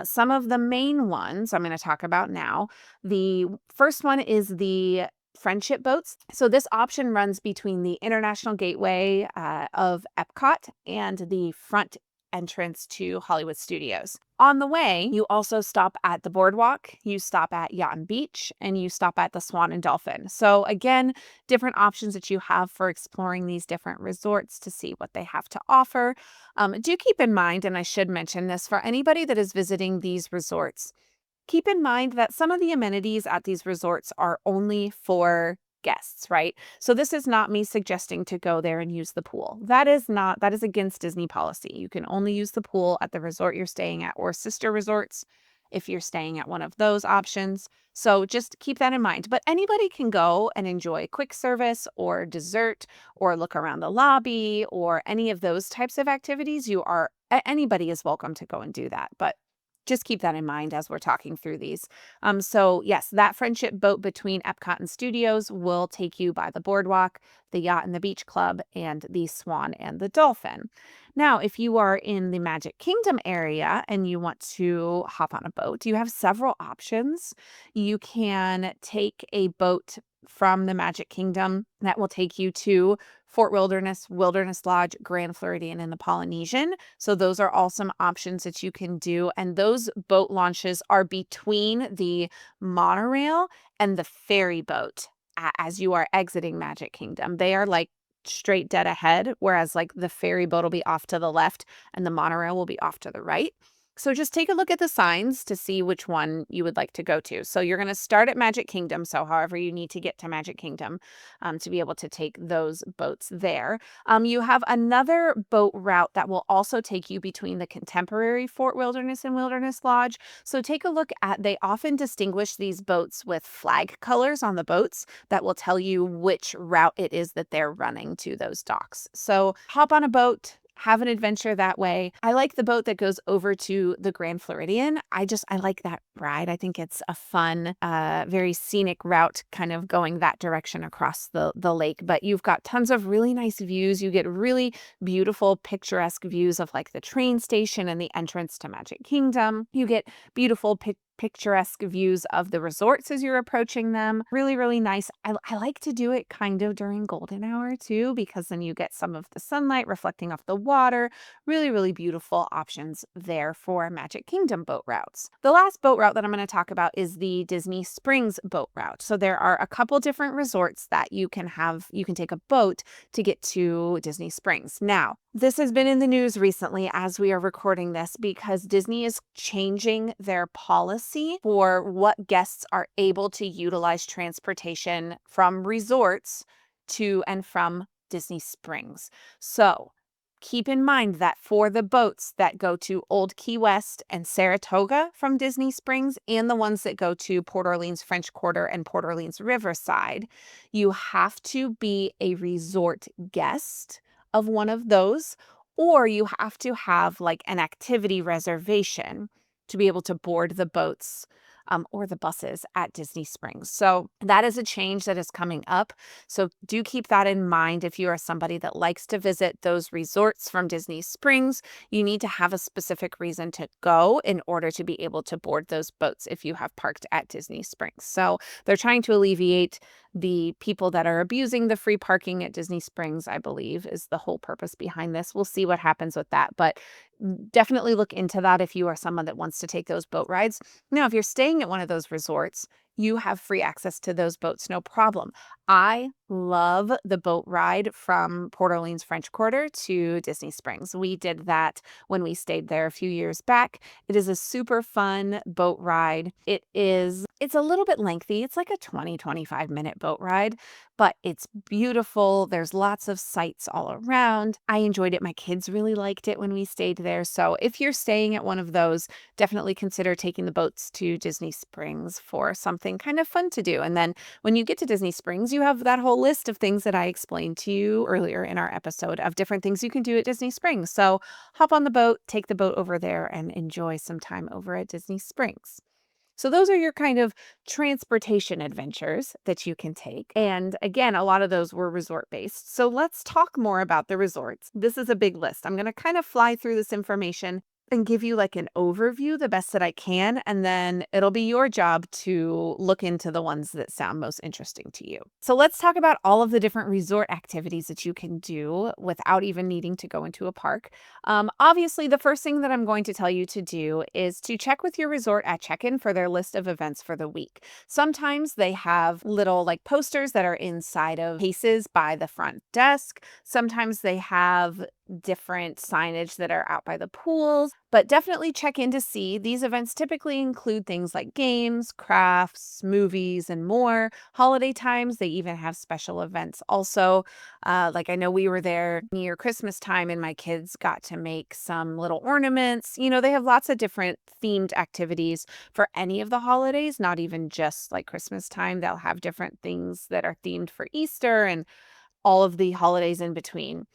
Some of the main ones I'm going to talk about now. The first one is the friendship boats. So this option runs between the International Gateway of Epcot and the front entrance to Hollywood Studios. On the way, you also stop at the boardwalk, you stop at Yacht and Beach, and you stop at the Swan and Dolphin. So again, different options that you have for exploring these different resorts to see what they have to offer. Do keep in mind, and I should mention this for anybody that is visiting these resorts, keep in mind that some of the amenities at these resorts are only for guests, right? So this is not me suggesting to go there and use the pool. That is against Disney policy. You can only use the pool at the resort you're staying at or sister resorts if you're staying at one of those options. So just keep that in mind. But anybody can go and enjoy quick service or dessert or look around the lobby or any of those types of activities. Anybody is welcome to go and do that. But just keep that in mind as we're talking through these. So yes, that friendship boat between Epcot and Studios will take you by the boardwalk, the Yacht and the Beach Club, and the Swan and the Dolphin. Now, if you are in the Magic Kingdom area and you want to hop on a boat, you have several options. You can take a boat from the Magic Kingdom that will take you to Fort Wilderness, Wilderness Lodge, Grand Floridian, and the Polynesian. So those are all some options that you can do. And those boat launches are between the monorail and the ferry boat as you are exiting Magic Kingdom. They are like straight dead ahead, whereas like the ferry boat will be off to the left and the monorail will be off to the right. So just take a look at the signs to see which one you would like to go to. So you're going to start at Magic Kingdom. So however you need to get to Magic Kingdom to be able to take those boats there. You have another boat route that will also take you between the contemporary Fort Wilderness and Wilderness Lodge. So take a look at, they often distinguish these boats with flag colors on the boats that will tell you which route it is that they're running to those docks. So hop on a boat, have an adventure that way. I like the boat that goes over to the Grand Floridian. I like that ride. I think it's a fun, very scenic route kind of going that direction across the lake. But you've got tons of really nice views. You get really beautiful, picturesque views of like the train station and the entrance to Magic Kingdom. You get beautiful picturesque views of the resorts as you're approaching them. Really, really nice. I like to do it kind of during golden hour too, because then you get some of the sunlight reflecting off the water. Really, really beautiful options there for Magic Kingdom boat routes. The last boat route that I'm going to talk about is the Disney Springs boat route. So there are a couple different resorts that you can take a boat to get to Disney Springs. Now, this has been in the news recently as we are recording this because Disney is changing their policy for what guests are able to utilize transportation from resorts to and from Disney Springs. So keep in mind that for the boats that go to Old Key West and Saratoga from Disney Springs and the ones that go to Port Orleans French Quarter and Port Orleans Riverside, you have to be a resort guest of one of those, or you have to have like an activity reservation to be able to board the boats or the buses at Disney Springs. So that is a change that is coming up. So do keep that in mind. If you are somebody that likes to visit those resorts from Disney Springs, you need to have a specific reason to go in order to be able to board those boats if you have parked at Disney Springs. So they're trying to alleviate the people that are abusing the free parking at Disney Springs, I believe, is the whole purpose behind this. We'll see what happens with that, but definitely look into that if you are someone that wants to take those boat rides. Now, if you're staying at one of those resorts, you have free access to those boats, no problem. I love the boat ride from Port Orleans French Quarter to Disney Springs. We did that when we stayed there a few years back. It is a super fun boat ride. It's a little bit lengthy. It's like a 25-minute boat ride, but it's beautiful. There's lots of sights all around. I enjoyed it. My kids really liked it when we stayed there. So if you're staying at one of those, definitely consider taking the boats to Disney Springs for something kind of fun to do. And then when you get to Disney Springs, you have that whole list of things that I explained to you earlier in our episode of different things you can do at Disney Springs. So hop on the boat, take the boat over there, and enjoy some time over at Disney Springs. So those are your kind of transportation adventures that you can take. And again, a lot of those were resort based. So let's talk more about the resorts. This is a big list. I'm going to kind of fly through this information and give you like an overview the best that I can. And then it'll be your job to look into the ones that sound most interesting to you. So let's talk about all of the different resort activities that you can do without even needing to go into a park. Obviously, the first thing that I'm going to tell you to do is to check with your resort at check-in for their list of events for the week. Sometimes they have little like posters that are inside of cases by the front desk. Sometimes they have different signage that are out by the pools, but definitely check in to see. These events typically include things like games, crafts, movies, and more. Holiday times, they even have special events also. Like I know we were there near Christmas time and my kids got to make some little ornaments. You know, they have lots of different themed activities for any of the holidays, not even just like Christmas time. They'll have different things that are themed for Easter and all of the holidays in between.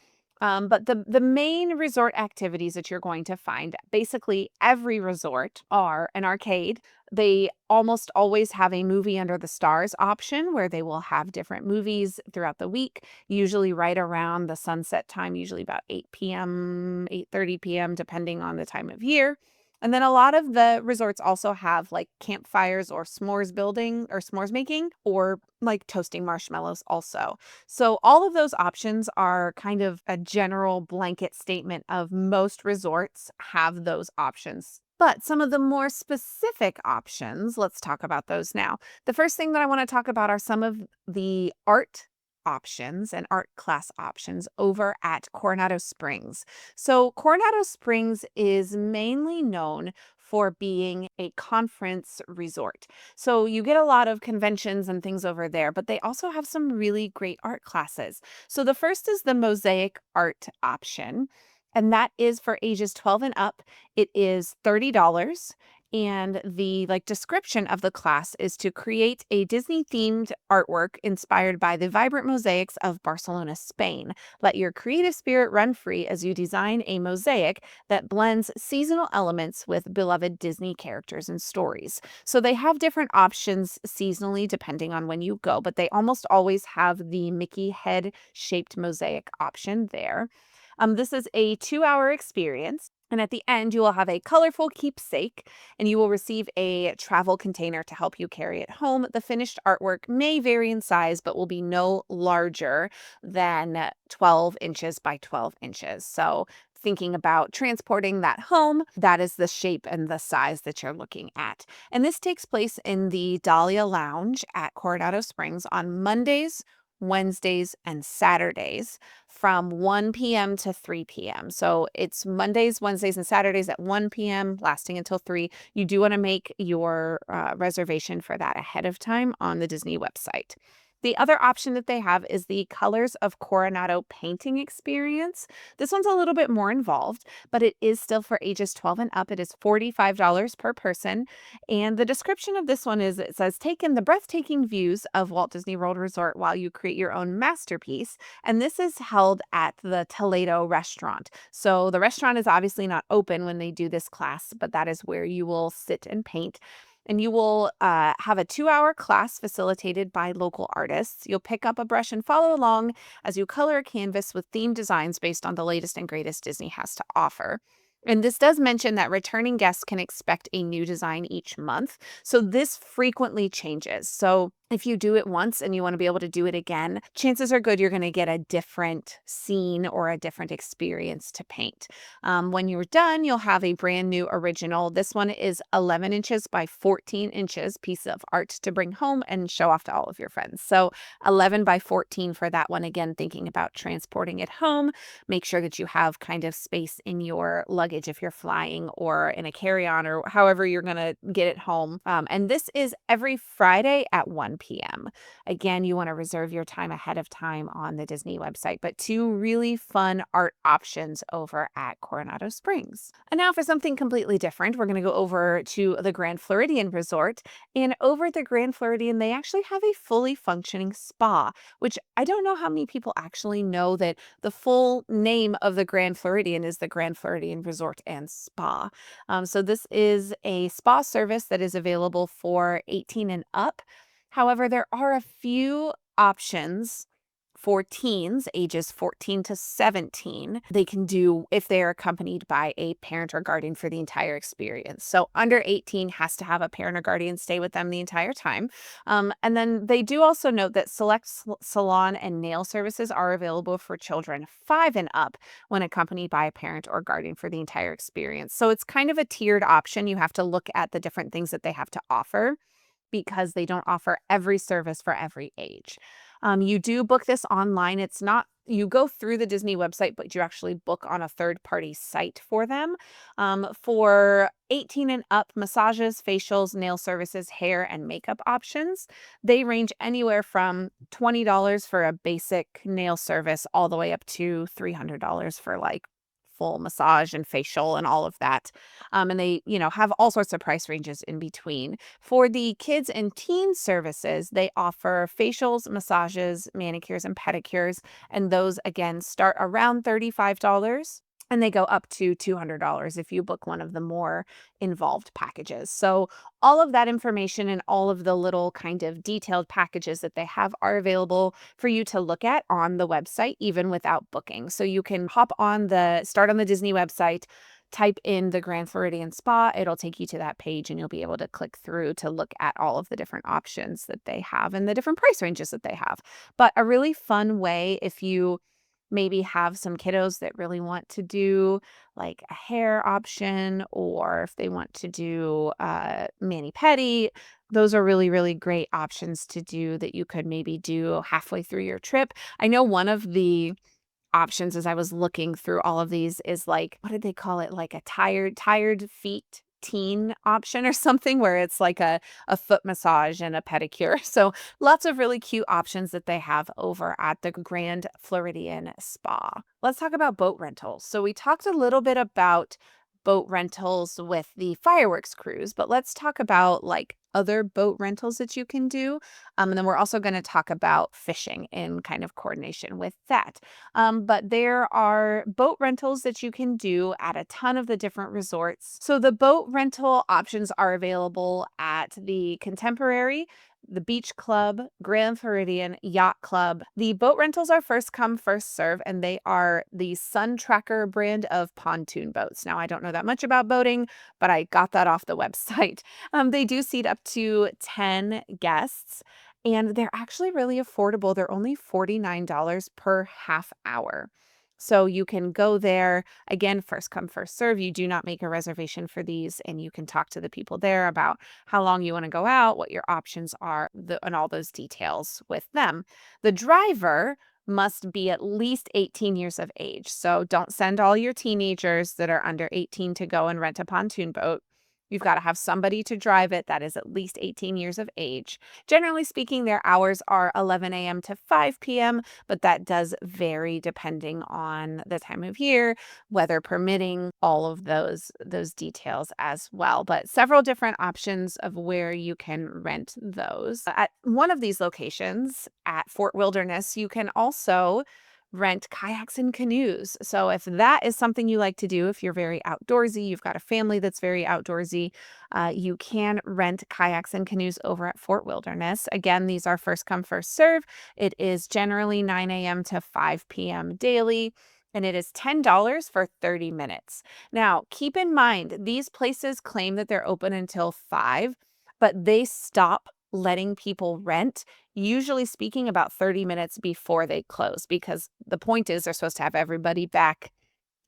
But the main resort activities that you're going to find, basically every resort are an arcade. They almost always have a movie under the stars option where they will have different movies throughout the week, usually right around the sunset time, usually about 8 p.m., 8:30 p.m., depending on the time of year. And then a lot of the resorts also have like campfires or s'mores building or s'mores making or like toasting marshmallows also. So all of those options are kind of a general blanket statement of most resorts have those options. But some of the more specific options, let's talk about those now. The first thing that I want to talk about are some of the art options and art class options over at Coronado Springs. So, Coronado Springs is mainly known for being a conference resort. So, you get a lot of conventions and things over there, but they also have some really great art classes. So, the first is the mosaic art option, and that is for ages 12 and up. It is $30, and the description of the class is to create a Disney themed artwork inspired by the vibrant mosaics of Barcelona, Spain. Let your creative spirit run free as you design a mosaic that blends seasonal elements with beloved Disney characters and stories. So they have different options seasonally depending on when you go, but they almost always have the Mickey head shaped mosaic option there. This is a 2-hour experience. And at the end, you will have a colorful keepsake, and you will receive a travel container to help you carry it home. The finished artwork may vary in size, but will be no larger than 12 inches by 12 inches. So, thinking about transporting that home, that is the shape and the size that you're looking at. And this takes place in the Dahlia Lounge at Coronado Springs on Mondays, Wednesdays, and Saturdays from 1 p.m. to 3 p.m. So it's Mondays, Wednesdays, and Saturdays at 1 p.m., lasting until 3. You do want to make your reservation for that ahead of time on the Disney website. The other option that they have is the Colors of Coronado painting experience. This one's a little bit more involved, but it is still for ages 12 and up. It is $45 per person. And the description of this one is it says, take in the breathtaking views of Walt Disney World Resort while you create your own masterpiece. And this is held at the Toledo restaurant. So the restaurant is obviously not open when they do this class, but that is where you will sit and paint. And you will have a 2-hour class facilitated by local artists. You'll pick up a brush and follow along as you color a canvas with themed designs based on the latest and greatest Disney has to offer. And this does mention that returning guests can expect a new design each month. So this frequently changes. So if you do it once and you want to be able to do it again, chances are good you're going to get a different scene or a different experience to paint. When you're done, you'll have a brand new original. This one is 11 inches by 14 inches piece of art to bring home and show off to all of your friends. So 11 by 14 for that one. Again, thinking about transporting it home. Make sure that you have kind of space in your luggage if you're flying or in a carry-on or however you're going to get it home. And this is every Friday at 1 p.m. Again, you want to reserve your time ahead of time on the Disney website, but two really fun art options over at Coronado Springs. And now for something completely different, we're going to go over to the Grand Floridian Resort. And over at the Grand Floridian, they actually have a fully functioning spa, which I don't know how many people actually know that the full name of the Grand Floridian is the Grand Floridian Resort and Spa. So this is a spa service that is available for 18 and up. However, there are a few options for teens ages 14 to 17. They can do if they are accompanied by a parent or guardian for the entire experience. So under 18 has to have a parent or guardian stay with them the entire time. And then they do also note that select salon and nail services are available for children 5 and up when accompanied by a parent or guardian for the entire experience. So it's kind of a tiered option. You have to look at the different things that they have to offer, because they don't offer every service for every age. You do book this online. It's not, you go through the Disney website, but you actually book on a third-party site for them. For 18 and up, massages, facials, nail services, hair, and makeup options, they range anywhere from $20 for a basic nail service all the way up to $300 for full massage and facial and all of that. And they, have all sorts of price ranges in between. For the kids and teen services, they offer facials, massages, manicures, and pedicures. And those, again, start around $35. And they go up to $200 if you book one of the more involved packages. So all of that information and all of the little kind of detailed packages that they have are available for you to look at on the website, even without booking. So you can start on the Disney website, type in the Grand Floridian Spa. It'll take you to that page and you'll be able to click through to look at all of the different options that they have and the different price ranges that they have. But a really fun way if you maybe have some kiddos that really want to do like a hair option, or if they want to do mani-pedi, Those are really, really great options to do that you could maybe do halfway through your trip. I know one of the options as I was looking through all of these is like, what did they call it? Like a tired feet teen option or something where it's like a foot massage and a pedicure. So lots of really cute options that they have over at the Grand Floridian Spa. Let's talk about boat rentals. So we talked a little bit about boat rentals with the fireworks cruise, but let's talk about like other boat rentals that you can do. And then we're also going to talk about fishing in kind of coordination with that. But there are boat rentals that you can do at a ton of the different resorts. So the boat rental options are available at the Contemporary, the Beach Club, Grand Floridian, Yacht Club. The boat rentals are first come, first serve, and they are the Sun Tracker brand of pontoon boats. Now, I don't know that much about boating, but I got that off the website. They do seat up to 10 guests. And they're actually really affordable. They're only $49 per half hour. So you can go there. Again, first come, first serve. You do not make a reservation for these, and you can talk to the people there about how long you want to go out, what your options are, and all those details with them. The driver must be at least 18 years of age. So don't send all your teenagers that are under 18 to go and rent a pontoon boat. You've got to have somebody to drive it that is at least 18 years of age. Generally speaking, their hours are 11 a.m. to 5 p.m., but that does vary depending on the time of year, weather permitting, all of those details as well. But several different options of where you can rent those. At one of these locations at Fort Wilderness, you can also rent kayaks and canoes. So if that is something you like to do, if you're very outdoorsy, you've got a family that's very outdoorsy, you can rent kayaks and canoes over at Fort Wilderness. Again, these are first come, first serve. It is generally 9 a.m. to 5 p.m. daily. And it is $10 for 30 minutes. Now, keep in mind, these places claim that they're open until 5, but they stop letting people rent, usually speaking about 30 minutes before they close, because the point is they're supposed to have everybody back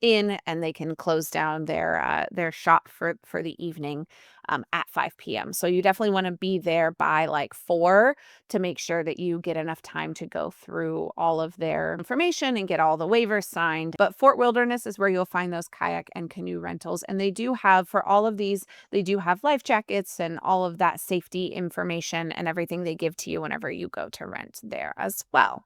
in and they can close down their shop for the evening at 5 p.m. So you definitely want to be there by like 4 to make sure that you get enough time to go through all of their information and get all the waivers signed. But Fort Wilderness is where you'll find those kayak and canoe rentals. And they do have, for all of these, they do have life jackets and all of that safety information and everything they give to you whenever you go to rent there as well.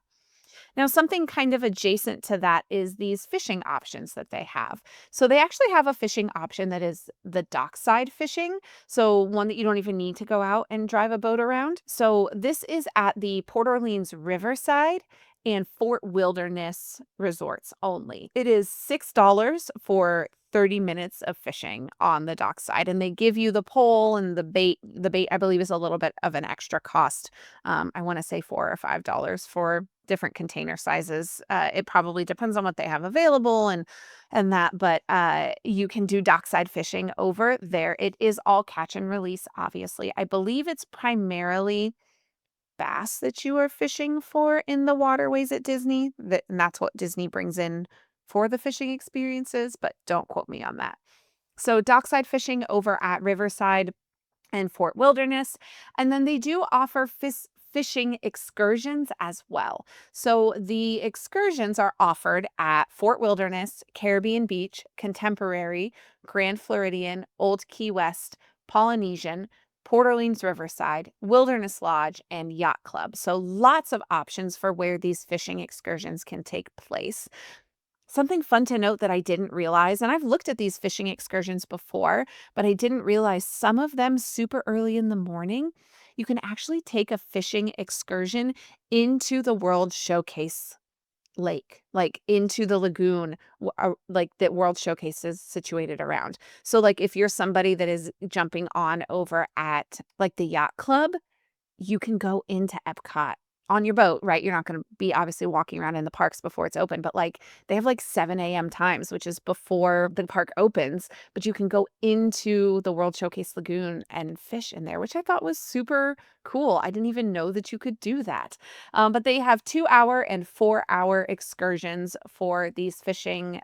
Now, something kind of adjacent to that is these fishing options that they have. So they actually have a fishing option that is the dockside fishing. So one that you don't even need to go out and drive a boat around. So this is at the Port Orleans Riverside and Fort Wilderness resorts only. It is $6 for 30 minutes of fishing on the dockside, and they give you the pole and the bait. The bait, I believe, is a little bit of an extra cost. I want to say $4 or $5 for different container sizes. It probably depends on what they have available and that, but you can do dockside fishing over there. It is all catch and release, obviously. I believe it's primarily bass that you are fishing for in the waterways at Disney. And that's what Disney brings in for the fishing experiences, but don't quote me on that. So dockside fishing over at Riverside and Fort Wilderness. And then they do offer fishing excursions as well. So the excursions are offered at Fort Wilderness, Caribbean Beach, Contemporary, Grand Floridian, Old Key West, Polynesian, Port Orleans Riverside, Wilderness Lodge, and Yacht Club. So lots of options for where these fishing excursions can take place. Something fun to note that I didn't realize, and I've looked at these fishing excursions before, but I didn't realize some of them super early in the morning. You can actually take a fishing excursion into the World Showcase lake, like into the lagoon, like that World Showcase is situated around. So, like, if you're somebody that is jumping on over at like the yacht club, you can go into Epcot on your boat, right? You're not going to be obviously walking around in the parks before it's open, but like they have like 7 a.m. times, which is before the park opens, but you can go into the World Showcase Lagoon and fish in there, which I thought was super Cool. I didn't even know that you could do that. But they have 2 hour and 4 hour excursions for these fishing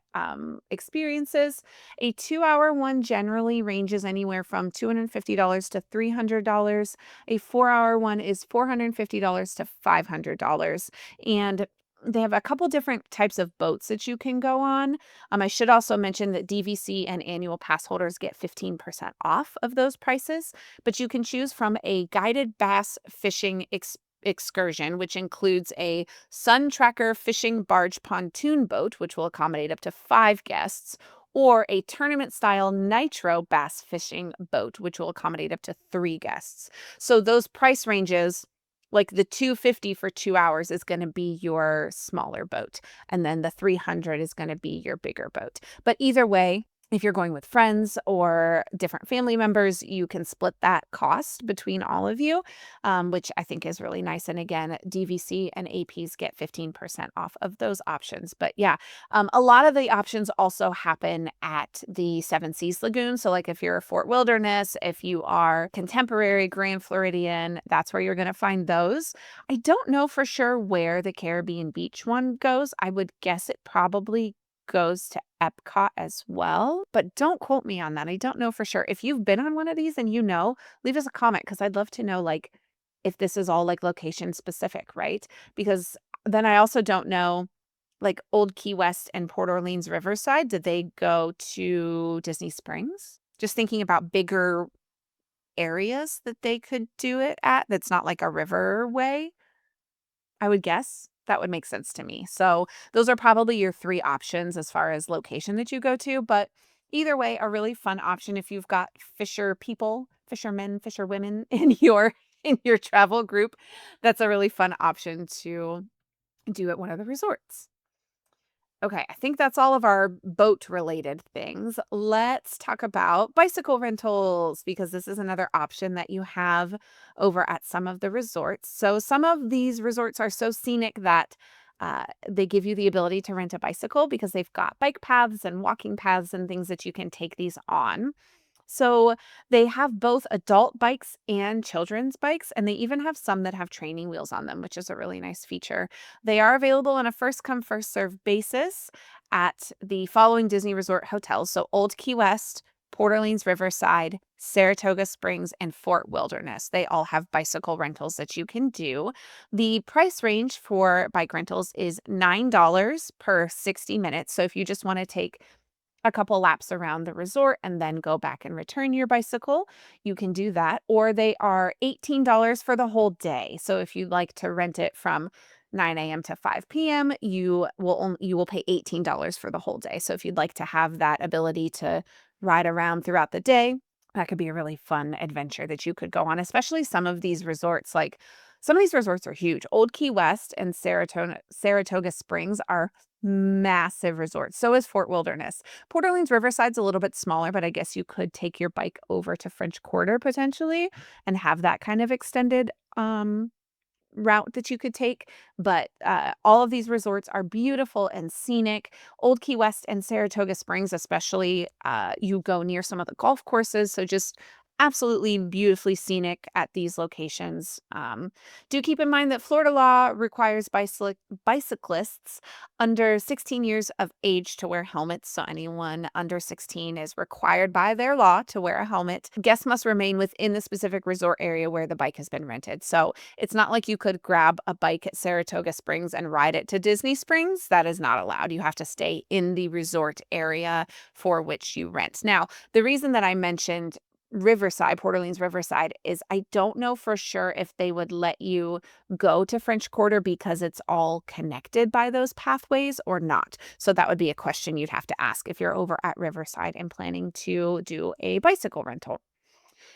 experiences. A 2 hour one generally ranges anywhere from $250 to $300. A 4 hour one is $450 to $500. And they have a couple different types of boats that you can go on. I should also mention that DVC and annual pass holders get 15% off of those prices, but you can choose from a guided bass fishing excursion, which includes a sun tracker fishing barge pontoon boat, which will accommodate up to 5 guests, or a tournament style nitro bass fishing boat, which will accommodate up to 3 guests. So those price ranges, like the 250 for 2 hours is going to be your smaller boat, and then the 300 is going to be your bigger boat. But either way, if you're going with friends or different family members, you can split that cost between all of you, which I think is really nice. And again, DVC and APs get 15% off of those options. But yeah, a lot of the options also happen at the Seven Seas Lagoon. So, like if you're Fort Wilderness, if you are Contemporary, Grand Floridian, that's where you're going to find those. I don't know for sure where the Caribbean Beach one goes. I would guess it probably goes to Epcot as well, but don't quote me on that. I don't know for sure. If you've been on one of these and you know, leave us a comment because I'd love to know like if this is all like location specific, right? Because then I also don't know like Old Key West and Port Orleans Riverside, did they go to Disney Springs? Just thinking about bigger areas that they could do it at that's not like a riverway. I would guess that would make sense to me. So those are probably your 3 options as far as location that you go to, but either way, a really fun option if you've got fishermen, fisherwomen in your travel group. That's a really fun option to do at one of the resorts. Okay, I think that's all of our boat related things. Let's talk about bicycle rentals because this is another option that you have over at some of the resorts. So, some of these resorts are so scenic that they give you the ability to rent a bicycle because they've got bike paths and walking paths and things that you can take these on. So they have both adult bikes and children's bikes, and they even have some that have training wheels on them, which is a really nice feature. They are available on a first come, first serve basis at the following Disney Resort hotels. So Old Key West, Port Orleans Riverside, Saratoga Springs, and Fort Wilderness. They all have bicycle rentals that you can do. The price range for bike rentals is $9 per 60 minutes. So if you just want to take a couple laps around the resort and then go back and return your bicycle, you can do that. Or they are $18 for the whole day. So if you'd like to rent it from 9 a.m. to 5 p.m., you will pay $18 for the whole day. So if you'd like to have that ability to ride around throughout the day, that could be a really fun adventure that you could go on, especially some of these resorts. Like some of these resorts are huge. Old Key West and Saratoga Springs are massive resorts. So is Fort Wilderness. Port Orleans Riverside's a little bit smaller, but I guess you could take your bike over to French Quarter potentially and have that kind of extended route that you could take. But all of these resorts are beautiful and scenic. Old Key West and Saratoga Springs, especially, you go near some of the golf courses. So just absolutely beautifully scenic at these locations. Do keep in mind that Florida law requires bicyclists under 16 years of age to wear helmets. So anyone under 16 is required by their law to wear a helmet. Guests must remain within the specific resort area where the bike has been rented. So it's not like you could grab a bike at Saratoga Springs and ride it to Disney Springs. That is not allowed. You have to stay in the resort area for which you rent. Now, the reason that I mentioned Riverside, Port Orleans Riverside, is I don't know for sure if they would let you go to French Quarter because it's all connected by those pathways or not. So that would be a question you'd have to ask if you're over at Riverside and planning to do a bicycle rental.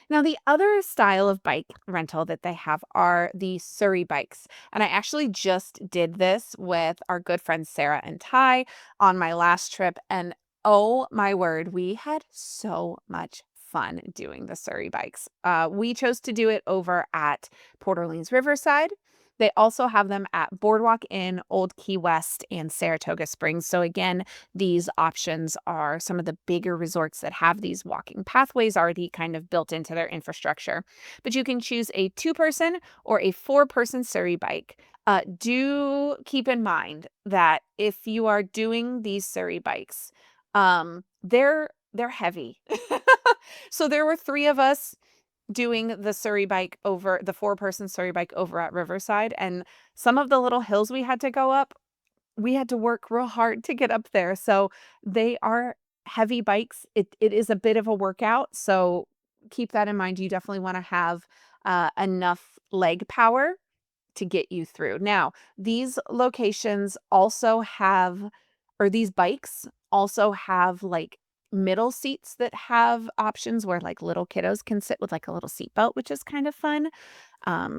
Now, the other style of bike rental that they have are the Surrey bikes. And I actually just did this with our good friends Sarah and Ty on my last trip. And oh my word, we had so much fun doing the Surrey bikes. We chose to do it over at Port Orleans Riverside. They also have them at Boardwalk Inn, Old Key West, and Saratoga Springs. So again, these options are some of the bigger resorts that have these walking pathways already kind of built into their infrastructure. But you can choose a two-person or a four-person Surrey bike. Do keep in mind that if you are doing these Surrey bikes, they're heavy. So there were three of us doing the Surrey bike over the four-person Surrey bike over at Riverside, and some of the little hills we had to go up, we had to work real hard to get up there. So they are heavy bikes. It is a bit of a workout, so keep that in mind. You definitely want to have enough leg power to get you through. Now, these locations also have, or these bikes also have like middle seats that have options where like little kiddos can sit with like a little seat belt, which is kind of fun.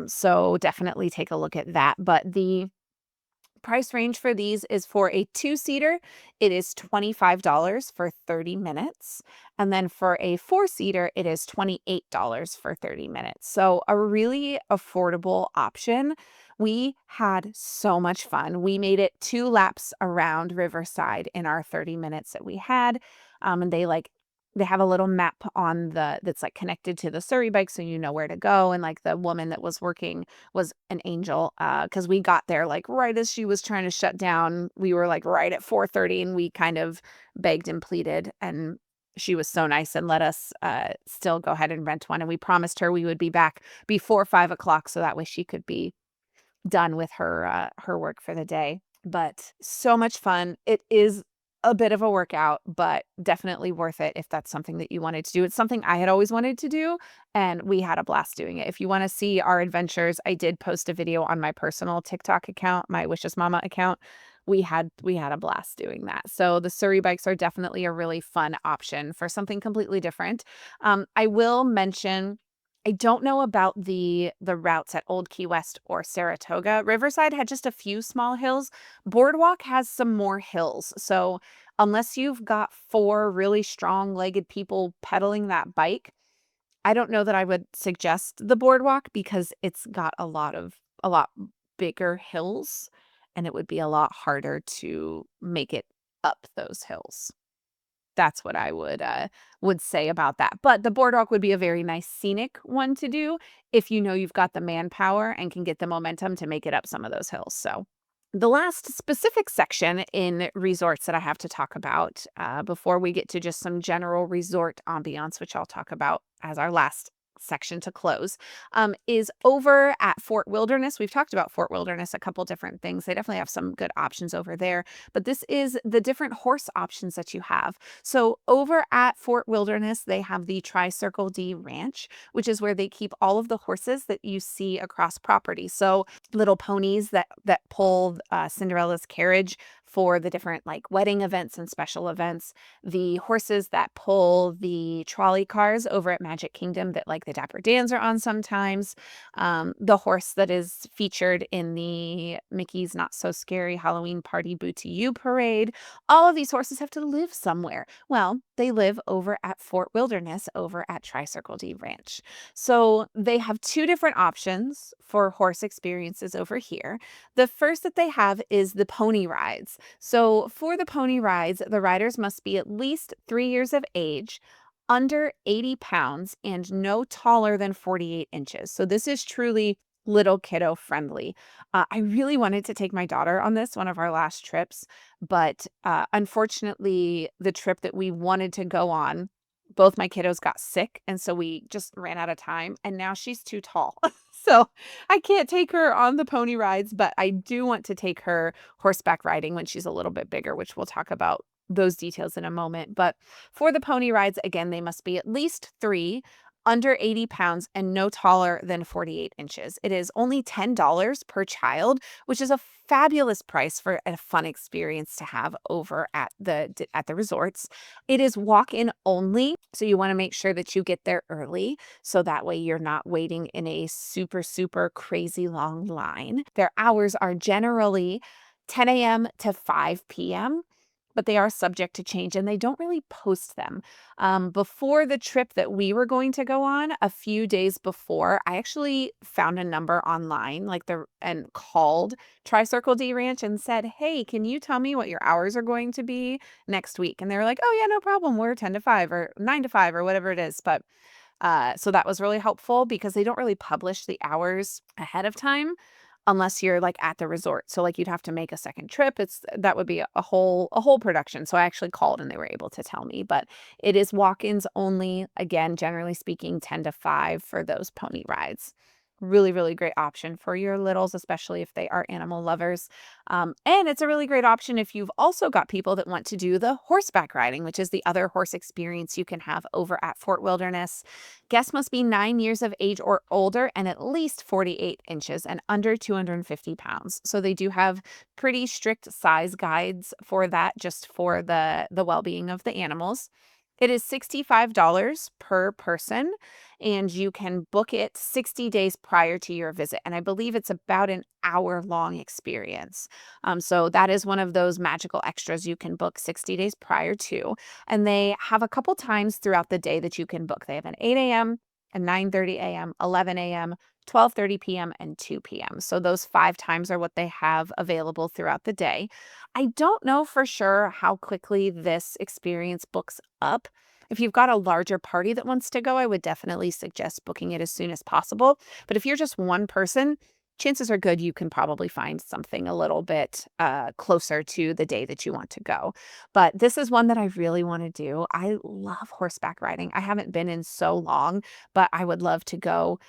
So definitely take a look at that. But the price range for these is for a two-seater, it is $25 for 30 minutes. And then for a four-seater, it is $28 for 30 minutes. So a really affordable option. We had so much fun. We made it 2 laps around Riverside in our 30 minutes that we had. And they have a little map on that's like connected to the Surrey bike so you know where to go. And like the woman that was working was an angel, because we got there, like, right as she was trying to shut down. We were, like, right at 4:30, and we kind of begged and pleaded, and she was so nice and let us, still go ahead and rent one, and we promised her we would be back before 5 o'clock so that way she could be done with her work for the day. But so much fun. It is a bit of a workout, but definitely worth it if that's something that you wanted to do. It's something I had always wanted to do, and we had a blast doing it. If you wanna see our adventures, I did post a video on my personal TikTok account, my Wishes Mama account. We had a blast doing that. So the Surrey bikes are definitely a really fun option for something completely different. I will mention I don't know about the routes at Old Key West or Saratoga. Riverside had just a few small hills. Boardwalk has some more hills. So unless you've got four really strong-legged people pedaling that bike, I don't know that I would suggest the Boardwalk because it's got a lot bigger hills, and it would be a lot harder to make it up those hills. That's what I would say about that. But the boardwalk would be a very nice scenic one to do if you know you've got the manpower and can get the momentum to make it up some of those hills. So the last specific section in resorts that I have to talk about, before we get to just some general resort ambiance, which I'll talk about as our last section to close, is over at Fort Wilderness. We've talked about Fort Wilderness, a couple different things. They definitely have some good options over there, but this is the different horse options that you have. So over at Fort Wilderness, they have the Tri-Circle D Ranch, which is where they keep all of the horses that you see across property. So little ponies that pull Cinderella's carriage for the different like wedding events and special events, the horses that pull the trolley cars over at Magic Kingdom that like the Dapper Dans are on sometimes, the horse that is featured in the Mickey's Not So Scary Halloween Party Boo to You parade. All of these horses have to live somewhere. Well, they live over at Fort Wilderness over at Tri-Circle D Ranch. So they have two different options for horse experiences over here. The first that they have is the pony rides. So for the pony rides, the riders must be at least 3 years of age, under 80 pounds, and no taller than 48 inches. So this is truly little kiddo friendly. I really wanted to take my daughter on this, one of our last trips, but unfortunately, the trip that we wanted to go on, both my kiddos got sick, and so we just ran out of time, and now she's too tall. So I can't take her on the pony rides, but I do want to take her horseback riding when she's a little bit bigger, which we'll talk about those details in a moment. But for the pony rides, again, they must be at least 3, under 80 pounds, and no taller than 48 inches. It is only $10 per child, which is a fabulous price for a fun experience to have over at the resorts. It is walk-in only, so you want to make sure that you get there early so that way you're not waiting in a super, super crazy long line. Their hours are generally 10 a.m. to 5 p.m. but they are subject to change and they don't really post them. Before the trip that we were going to go on, a few days before, I actually found a number online, and called Tricircle D Ranch and said, "Hey, can you tell me what your hours are going to be next week?" And they were like, "Oh, yeah, no problem. We're 10 to 5 or 9 to 5 or whatever it is." So that was really helpful because they don't really publish the hours ahead of time unless you're, like, at the resort. So, like, you'd have to make a second trip. That would be a whole production. So I actually called and they were able to tell me, but it is walk-ins only, again, generally speaking, 10 to 5 for those pony rides. Really, really great option for your littles, especially if they are animal lovers. And it's a really great option if you've also got people that want to do the horseback riding, which is the other horse experience you can have over at Fort Wilderness. Guests must be 9 years of age or older and at least 48 inches and under 250 pounds. So they do have pretty strict size guides for that, just for the well-being of the animals. It is $65 per person, and you can book it 60 days prior to your visit. And I believe it's about an hour-long experience. So that is one of those magical extras you can book 60 days prior to. And they have a couple times throughout the day that you can book. They have an 8 a.m., a 9:30 a.m., 11 a.m., 12:30 p.m., and 2 p.m. So those 5 times are what they have available throughout the day. I don't know for sure how quickly this experience books up. If you've got a larger party that wants to go, I would definitely suggest booking it as soon as possible. But if you're just one person, chances are good you can probably find something a little bit closer to the day that you want to go. But this is one that I really want to do. I love horseback riding. I haven't been in so long, but I would love to go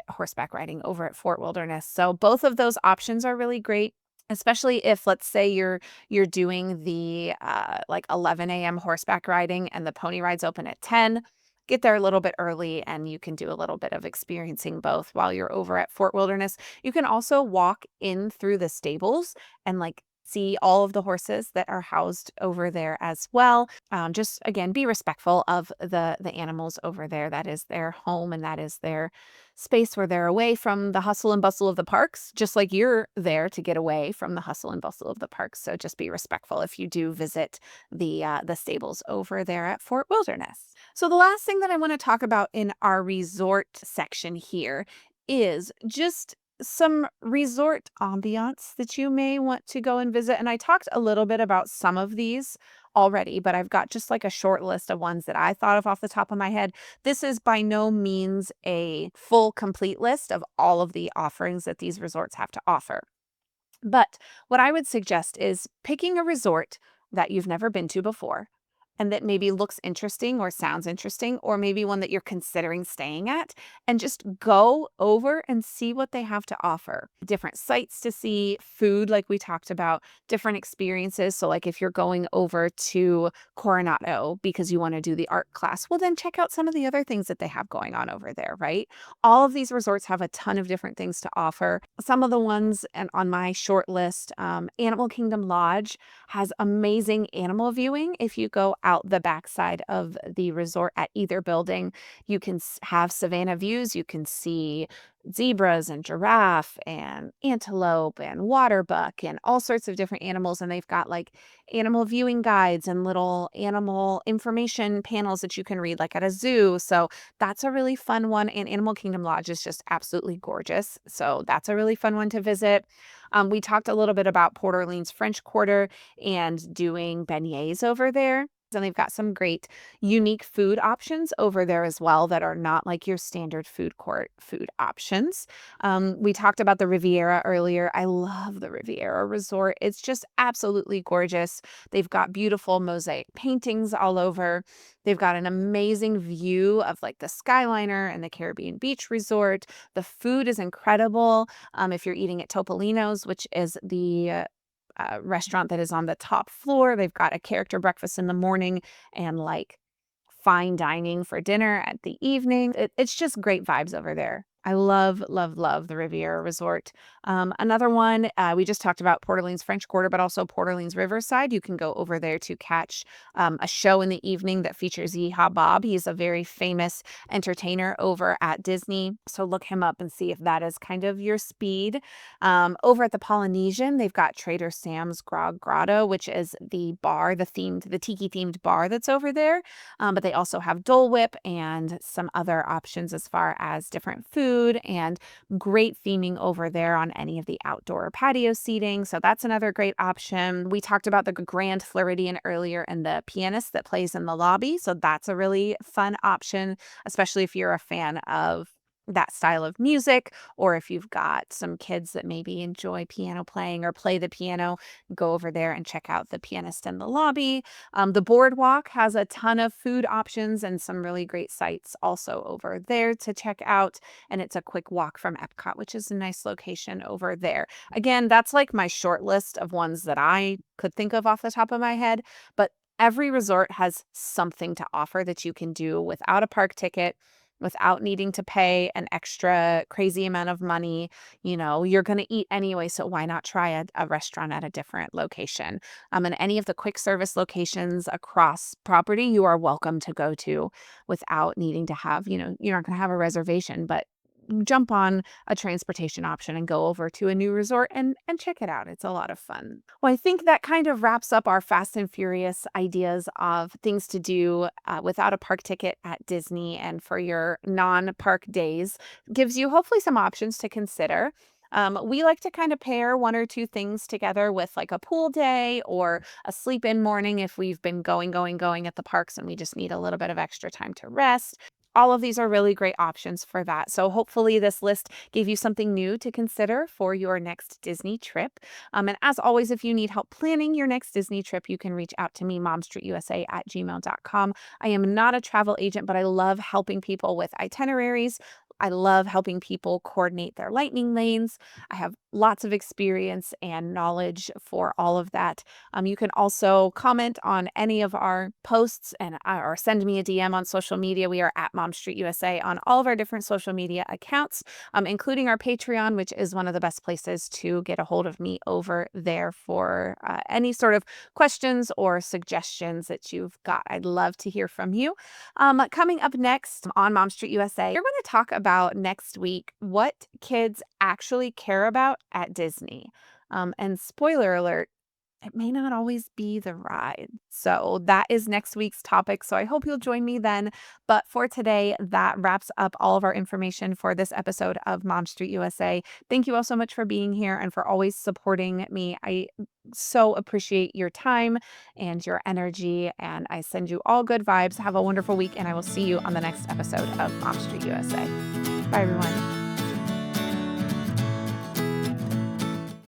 horseback riding over at Fort Wilderness. So both of those options are really great. Especially if, let's say, you're doing the like 11 a.m. horseback riding and the pony rides open at 10. Get there a little bit early and you can do a little bit of experiencing both while you're over at Fort Wilderness. You can also walk in through the stables and, like, see all of the horses that are housed over there as well. Just again, be respectful of the animals over there. That is their home and that is their space where they're away from the hustle and bustle of the parks, just like you're there to get away from the hustle and bustle of the parks. So just be respectful if you do visit the stables over there at Fort Wilderness. So the last thing that I want to talk about in our resort section here is just some resort ambiance that you may want to go and visit. And I talked a little bit about some of these already, but I've got just like a short list of ones that I thought of off the top of my head. This is by no means a full, complete list of all of the offerings that these resorts have to offer. But what I would suggest is picking a resort that you've never been to before and that maybe looks interesting or sounds interesting, or maybe one that you're considering staying at, and just go over and see what they have to offer. Different sights to see, food, like we talked about, different experiences. So, like if you're going over to Coronado because you want to do the art class, well, then check out some of the other things that they have going on over there, right? All of these resorts have a ton of different things to offer. Some of the ones and on my short list, Animal Kingdom Lodge has amazing animal viewing. If you go out the backside of the resort at either building, you can have savanna views. You can see zebras and giraffe and antelope and water buck and all sorts of different animals. And they've got like animal viewing guides and little animal information panels that you can read like at a zoo. So that's a really fun one. And Animal Kingdom Lodge is just absolutely gorgeous. So that's a really fun one to visit. We talked a little bit about Port Orleans French Quarter and doing beignets over there. And they've got some great unique food options over there as well that are not like your standard food court food options. We talked about the Riviera earlier. I love the Riviera Resort. It's just absolutely gorgeous. They've got beautiful mosaic paintings all over. They've got an amazing view of like the Skyliner and the Caribbean Beach Resort. The food is incredible. If you're eating at Topolino's, which is the restaurant that is on the top floor. They've got a character breakfast in the morning and like fine dining for dinner at the evening. It's just great vibes over there. I love, love, love the Riviera Resort. Another one, we just talked about Port Orleans French Quarter, but also Port Orleans Riverside. You can go over there to catch a show in the evening that features Yeehaw Bob. He's a very famous entertainer over at Disney. So look him up and see if that is kind of your speed. Over at the Polynesian, they've got Trader Sam's Grog Grotto, which is the bar, the tiki themed bar that's over there. But they also have Dole Whip and some other options as far as different food and great theming over there on any of the outdoor patio seating. So that's another great option. We talked about the Grand Floridian earlier and the pianist that plays in the lobby. So that's a really fun option, especially if you're a fan of that style of music, or if you've got some kids that maybe enjoy piano playing or play the piano, go over there and check out the pianist in the lobby. The boardwalk has a ton of food options and some really great sites also over there to check out. And it's a quick walk from Epcot, which is a nice location over there. Again, that's like my short list of ones that I could think of off the top of my head. But every resort has something to offer that you can do without a park ticket, without needing to pay an extra crazy amount of money. You're going to eat anyway, so why not try a restaurant at a different location? And any of the quick service locations across property, you are welcome to go to without needing to have, you're not going to have a reservation, but jump on a transportation option and go over to a new resort and check it out. It's a lot of fun. Well, I think that kind of wraps up our Fast and Furious ideas of things to do without a park ticket at Disney and for your non-park days. Gives you hopefully some options to consider. We like to kind of pair one or two things together with like a pool day or a sleep in morning if we've been going at the parks and we just need a little bit of extra time to rest. All of these are really great options for that. So hopefully this list gave you something new to consider for your next Disney trip. And as always, if you need help planning your next Disney trip, you can reach out to me, momstreetusa@gmail.com. I am not a travel agent, but I love helping people with itineraries. I love helping people coordinate their lightning lanes. I have lots of experience and knowledge for all of that. You can also comment on any of our posts or send me a DM on social media. We are at Mom Street USA on all of our different social media accounts, including our Patreon, which is one of the best places to get a hold of me over there for any sort of questions or suggestions that you've got. I'd love to hear from you. Coming up next on Mom Street USA, we're going to talk about next week what kids actually care about at Disney. And spoiler alert, it may not always be the ride. So that is next week's topic. So I hope you'll join me then. But for today, that wraps up all of our information for this episode of Mom Street USA. Thank you all so much for being here and for always supporting me. I so appreciate your time and your energy. And I send you all good vibes. Have a wonderful week. And I will see you on the next episode of Mom Street USA. Bye, everyone.